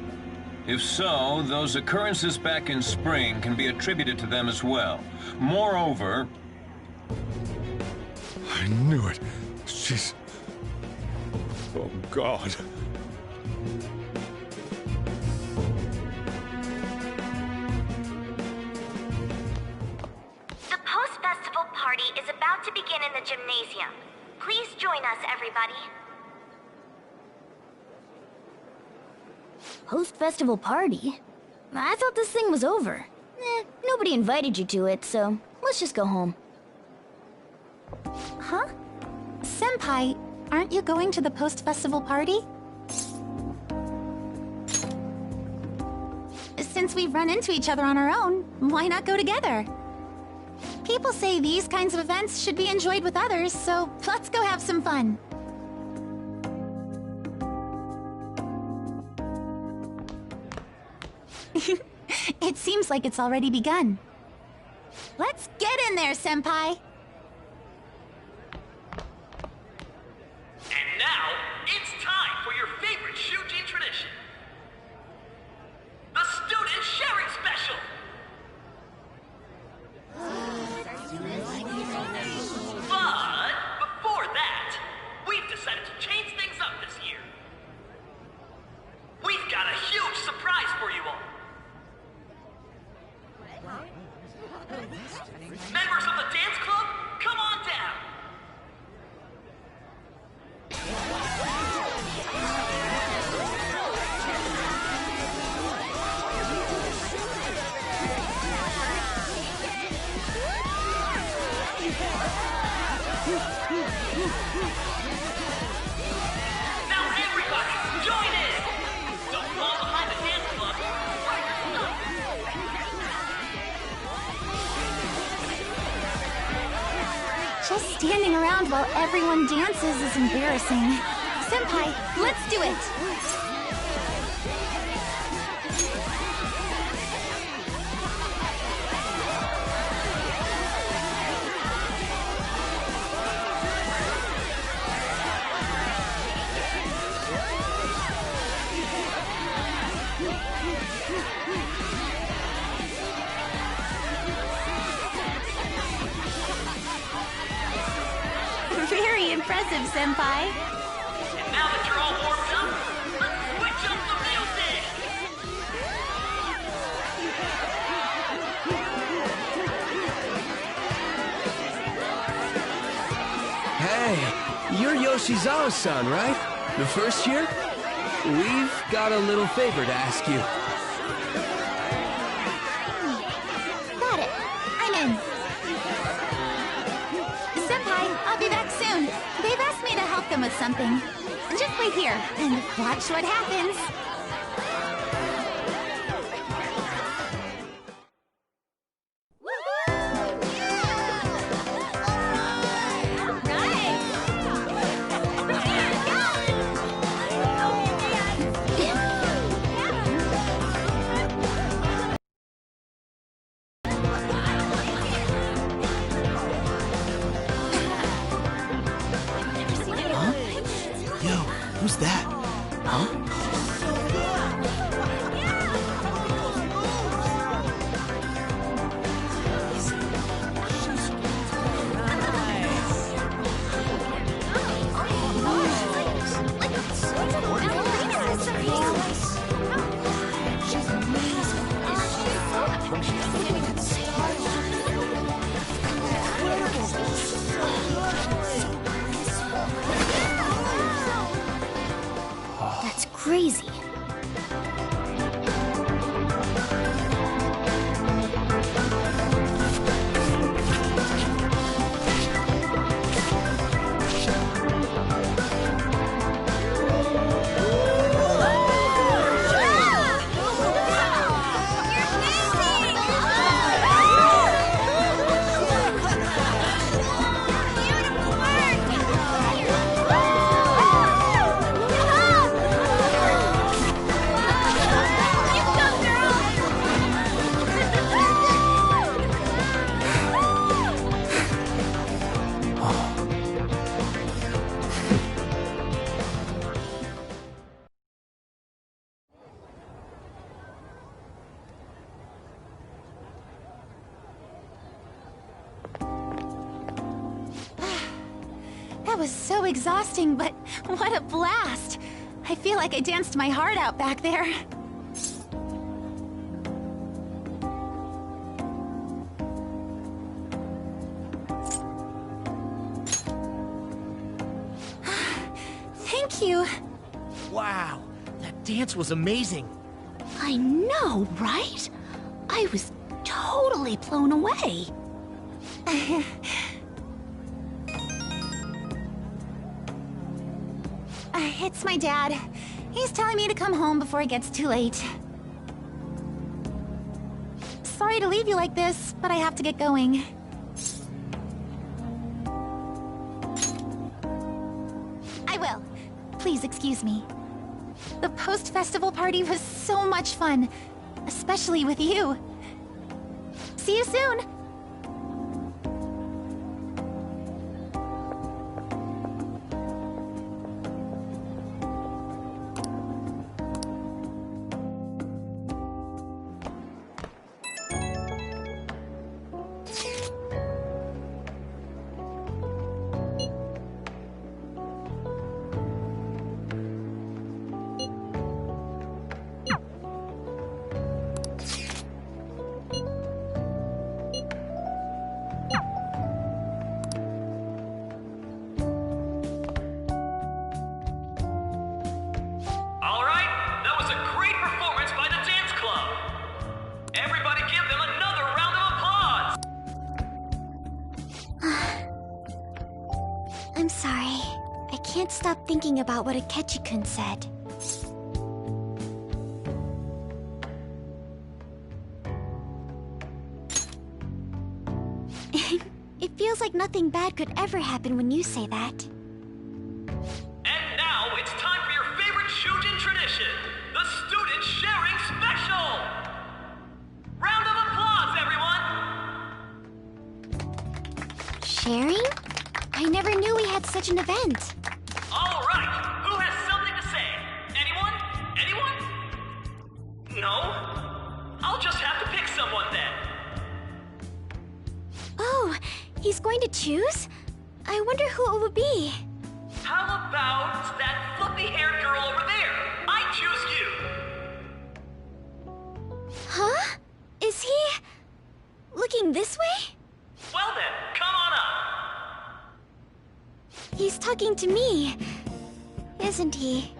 If so, those occurrences back in spring can be attributed to them as well. Moreover... I knew it. She's... Oh, God. The post-festival party is about to begin in the gymnasium. Please join us, everybody. Post-festival party? I thought this thing was over. Nobody invited you to it, so let's just go home. Huh? Senpai, aren't you going to the post-festival party? Since we've run into each other on our own, why not go together? People say these kinds of events should be enjoyed with others, so let's go have some fun. It seems like it's already begun. Let's get in there, Senpai! And now, it's time for your favorite Shuji tradition. The Student Sharing Special! But, before that, we've decided to change things up this year. We've got a huge surprise for you all. Members of the dance club, come on down! Now everybody, join in! Don't fall behind the dance club. Find your stuff. Just standing around while everyone dances is embarrassing. Senpai, let's do it! Very impressive, Senpai. And now that you're all warmed up, let's switch up the music! Hey, you're Yoshizawa-san, right? The first year? We've got a little favor to ask you. Got it. I'm in. Senpai, I'll be back soon. They've asked me to help them with something. Just wait here and watch what happens. Who's that? Huh? That's crazy. That was so exhausting, but what a blast! I feel like I danced my heart out back there. Thank you. Wow, that dance was amazing. I know, right? I was totally blown away. It's my dad. He's telling me to come home before it gets too late. Sorry to leave you like this, but I have to get going. I will. Please excuse me. The post-festival party was so much fun, especially with you. See you soon! I'm sorry. I can't stop thinking about what Akechi-kun said. It feels like nothing bad could ever happen when you say that. And now it's time for your favorite Shujin tradition, the Student Sharing Special! Round of applause, everyone! Sharing? I never knew we had such an event. All right, who has something to say? Anyone? Anyone? No? I'll just have to pick someone then. Oh, he's going to choose? I wonder who it would be. How about that fluffy-haired girl over there? I choose you! Huh? Is he... looking this way? Well then, come on up! He's talking to me, isn't he?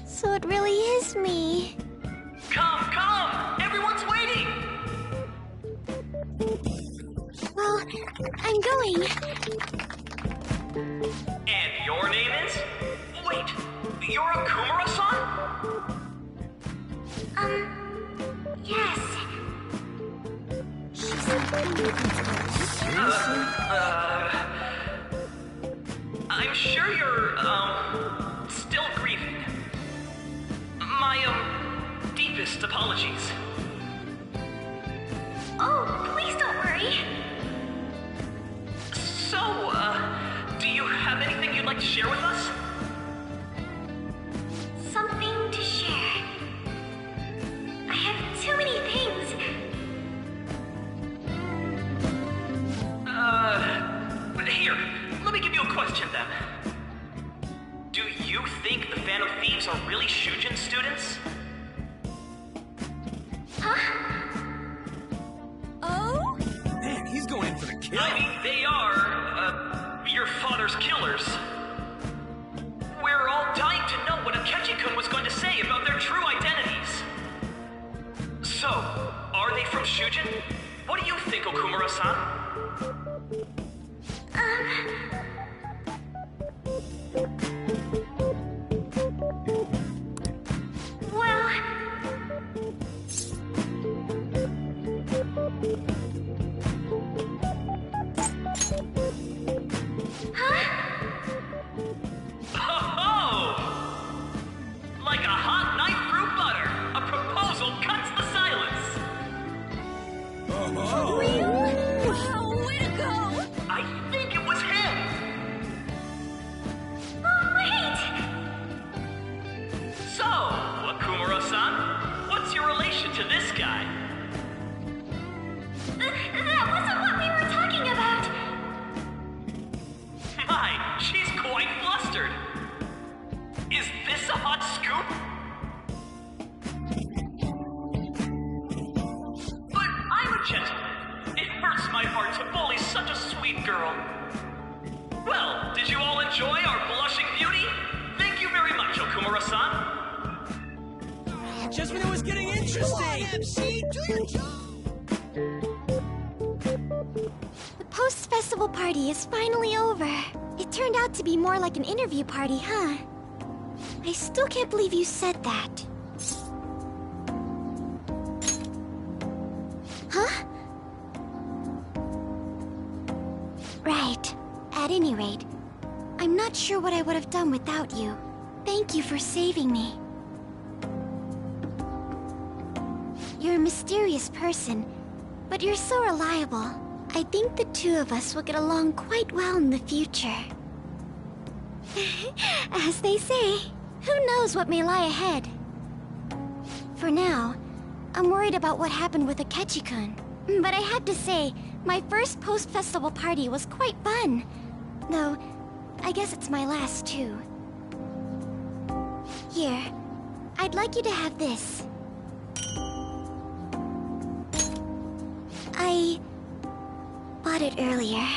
So it really is me. Come, come! Everyone's waiting! Well, I'm going. And your name is? Wait, you're a Kumura-san? Yes. I'm sure you're, still grieving. My, deepest apologies. Oh, please don't worry. So, do you have anything you'd like to share with us? Something to share. I have too many things. Here, let me give you a question then. Do you think the Phantom Thieves are really Shujin students? Huh? Oh? Man, he's going in for the kill. I mean, they are, your father's killers. We're all dying to know what Akechi-kun was going to say about their true identities. So, are they from Shujin? What do you think, Okumura-san? Well... Oh! Like a hot knife through butter, a proposal cuts the silence. For real? enjoy our blushing beauty? Thank you very much, Okumura-san. Just when it was getting interesting! MC, do your job! The post-festival party is finally over. It turned out to be more like an interview party, huh? I still can't believe you said that. Huh? Right. At any rate, I'm not sure what I would have done without you. Thank you for saving me. You're a mysterious person, but you're so reliable. I think the two of us will get along quite well in the future. As they say, who knows what may lie ahead? For now, I'm worried about what happened with Akechi-kun. But I have to say, my first post-festival party was quite fun. Though, I guess it's my last too. Here, I'd like you to have this. I bought it earlier.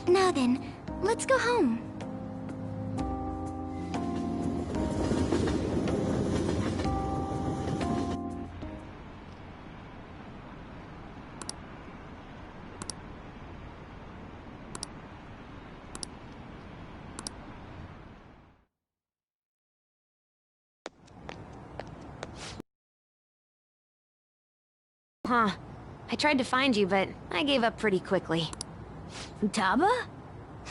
Now then, let's go home. Huh. I tried to find you, but I gave up pretty quickly. Futaba?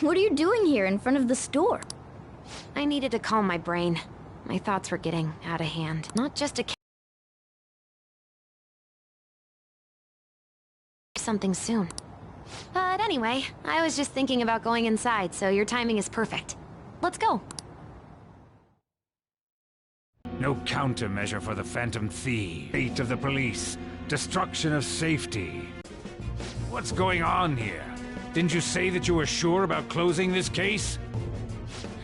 What are you doing here in front of the store? I needed to calm my brain. My thoughts were getting out of hand. Not just a... something soon. But anyway, I was just thinking about going inside, so your timing is perfect. Let's go. No countermeasure for the Phantom Thief. Fate of the police. Destruction of safety. What's going on here? Didn't you say that you were sure about closing this case?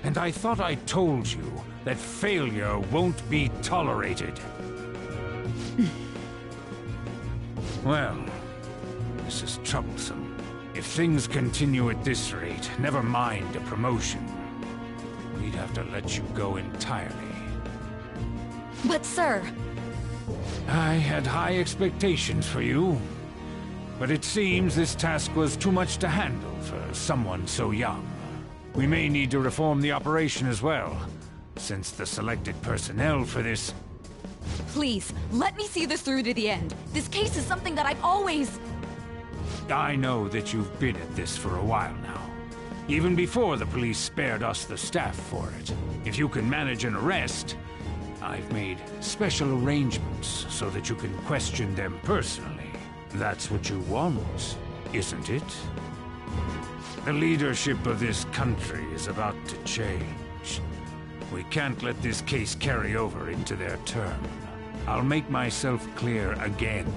And I thought I told you that failure won't be tolerated. Well, this is troublesome. If things continue at this rate, never mind a promotion. We'd have to let you go entirely. But sir... I had high expectations for you, but it seems this task was too much to handle for someone so young. We may need to reform the operation as well, since the selected personnel for this... Please, let me see this through to the end. This case is something that I've always... I know that you've been at this for a while now, even before the police spared us the staff for it. If you can manage an arrest, I've made special arrangements so that you can question them personally. That's what you want, isn't it? The leadership of this country is about to change. We can't let this case carry over into their term. I'll make myself clear again.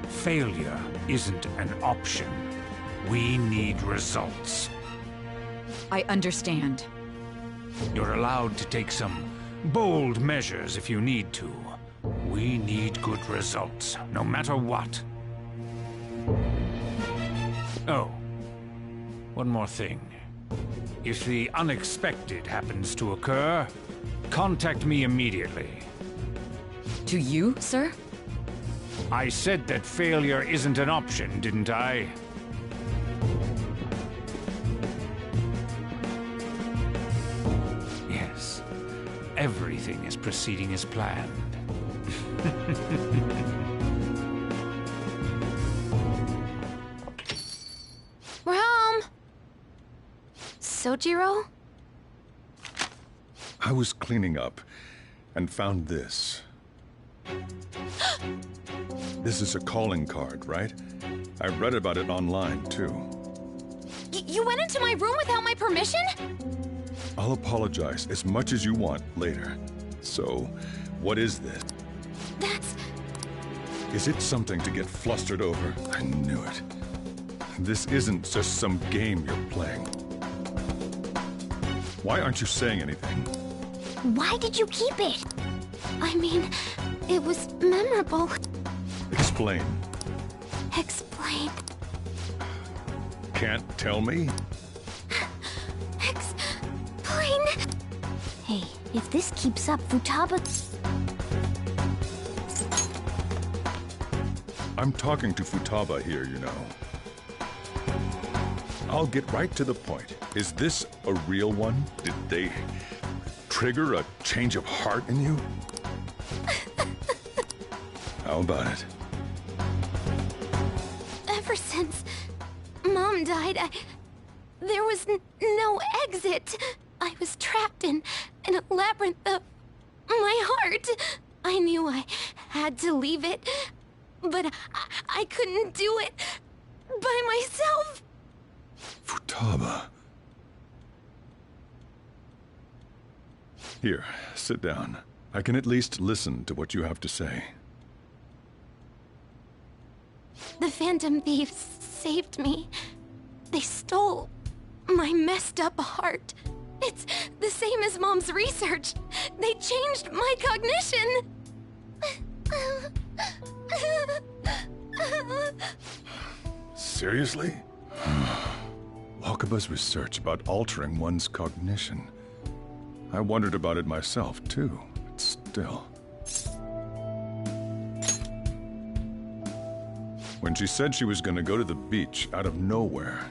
Failure isn't an option. We need results. I understand. You're allowed to take some bold measures if you need to. We need good results, no matter what. Oh, one more thing. If the unexpected happens to occur, contact me immediately. To you, sir? I said that failure isn't an option, didn't I? Yes. Everything is proceeding as planned. We're home! Sojiro? I was cleaning up and found this. This is a calling card, right? I read about it online, too. You went into my room without my permission? I'll apologize as much as you want later. So, what is this? That's... Is it something to get flustered over? I knew it. This isn't just some game you're playing. Why aren't you saying anything? Why did you keep it? I mean, it was memorable. Explain. Explain. Can't tell me? Explain. Hey, if this keeps up, Futaba... I'm talking to Futaba here, you know. I'll get right to the point. Is this a real one? Did they trigger a change of heart in you? How about it? Ever since Mom died, there was no exit. I was trapped in a labyrinth of my heart. I knew I had to leave it, but I couldn't do it by myself. Futaba. Here, sit down. I can at least listen to what you have to say. The Phantom Thieves saved me. They stole my messed up heart. It's the same as Mom's research. They changed my cognition. Seriously? Wakaba's research about altering one's cognition. I wondered about it myself, too, but still. When she said she was going to go to the beach out of nowhere,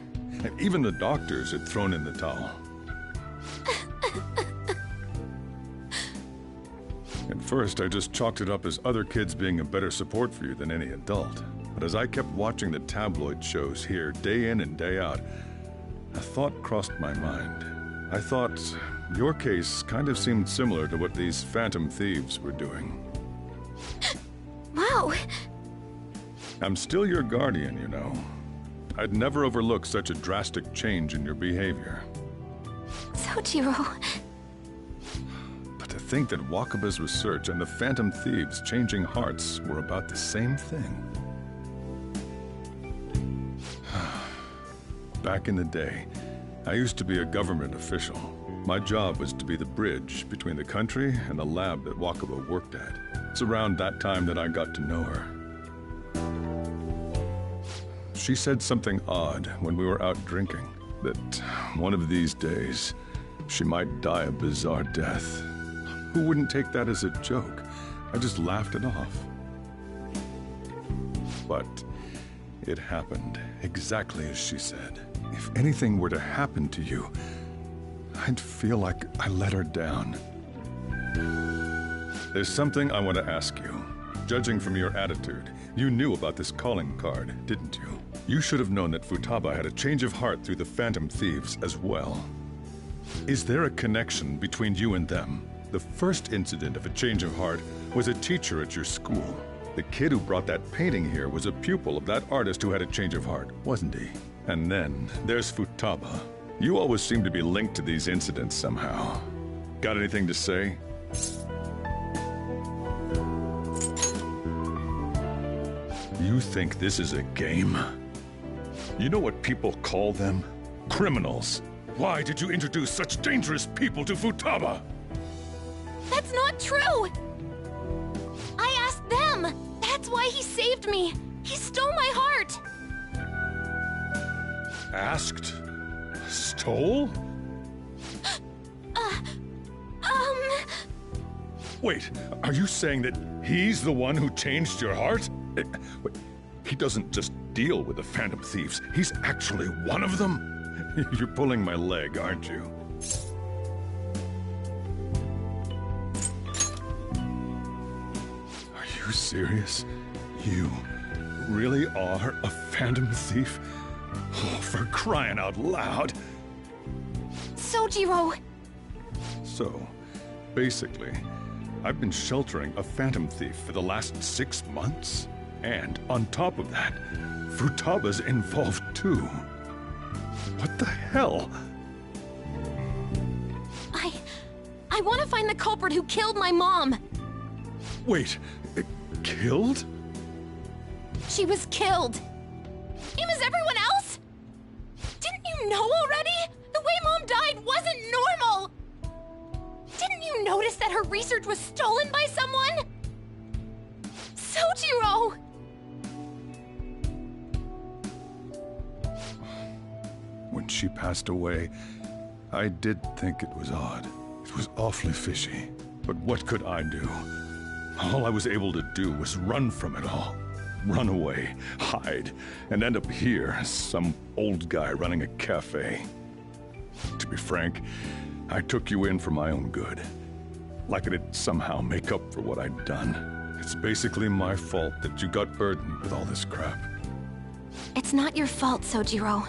and even the doctors had thrown in the towel. At first, I just chalked it up as other kids being a better support for you than any adult. But as I kept watching the tabloid shows here, day in and day out, a thought crossed my mind. I thought your case kind of seemed similar to what these Phantom Thieves were doing. Wow. I'm still your guardian, you know. I'd never overlook such a drastic change in your behavior. Sojiro. But to think that Wakaba's research and the Phantom Thieves changing hearts were about the same thing. Back in the day, I used to be a government official. My job was to be the bridge between the country and the lab that Wakaba worked at. It's around that time that I got to know her. She said something odd when we were out drinking, that one of these days, she might die a bizarre death. Who wouldn't take that as a joke? I just laughed it off. But it happened exactly as she said. If anything were to happen to you, I'd feel like I let her down. There's something I want to ask you. Judging from your attitude, you knew about this calling card, didn't you? You should have known that Futaba had a change of heart through the Phantom Thieves as well. Is there a connection between you and them? The first incident of a change of heart was a teacher at your school. The kid who brought that painting here was a pupil of that artist who had a change of heart, wasn't he? And then there's Futaba. You always seem to be linked to these incidents somehow. Got anything to say? You think this is a game? You know what people call them? Criminals. Why did you introduce such dangerous people to Futaba? That's not true! I asked them! That's why he saved me! He stole my heart! Asked? Stole? Wait, are you saying that he's the one who changed your heart? Wait, he doesn't just deal with the Phantom Thieves, he's actually one of them? You're pulling my leg, aren't you? Are you serious? You really are a Phantom Thief? Oh, for crying out loud! Sojiro! So, basically, I've been sheltering a Phantom Thief for the last 6 months. And on top of that, Futaba's involved too. What the hell? I want to find the culprit who killed my mom! Wait, killed? She was killed! Same as everyone else? Didn't you know already? The way Mom died wasn't normal! Didn't you notice that her research was stolen by someone? Sojiro! When she passed away, I did think it was odd. It was awfully fishy. But what could I do? All I was able to do was run from it all. Run away, hide, and end up here, some old guy running a cafe. To be frank, I took you in for my own good. Like it'd somehow make up for what I'd done. It's basically my fault that you got burdened with all this crap. It's not your fault, Sojiro.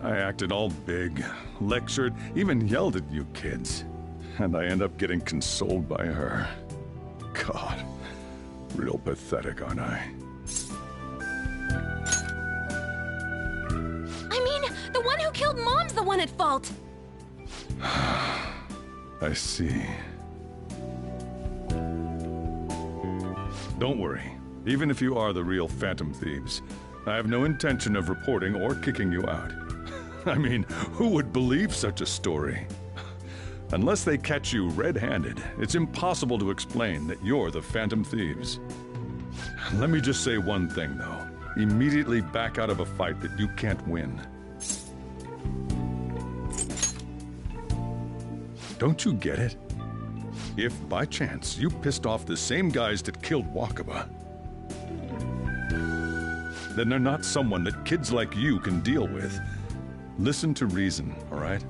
I acted all big, lectured, even yelled at you kids. And I end up getting consoled by her. God, real pathetic, aren't I? I mean, the one who killed Mom's the one at fault! I see. Don't worry. Even if you are the real Phantom Thieves, I have no intention of reporting or kicking you out. I mean, who would believe such a story? Unless they catch you red-handed, it's impossible to explain that you're the Phantom Thieves. Let me just say one thing, though. Immediately back out of a fight that you can't win. Don't you get it? If, by chance, you pissed off the same guys that killed Wakaba, then they're not someone that kids like you can deal with. Listen to reason, all right?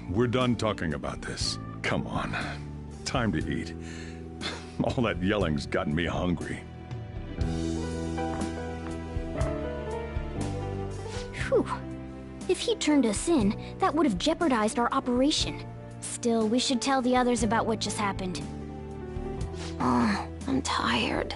We're done talking about this. Come on. Time to eat. All that yelling's gotten me hungry. Phew. If he turned us in, that would have jeopardized our operation. Still, we should tell the others about what just happened. Oh, I'm tired.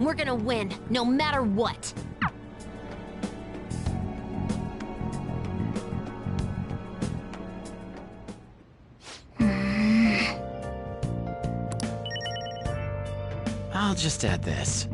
We're gonna win, no matter what. I'll just add this.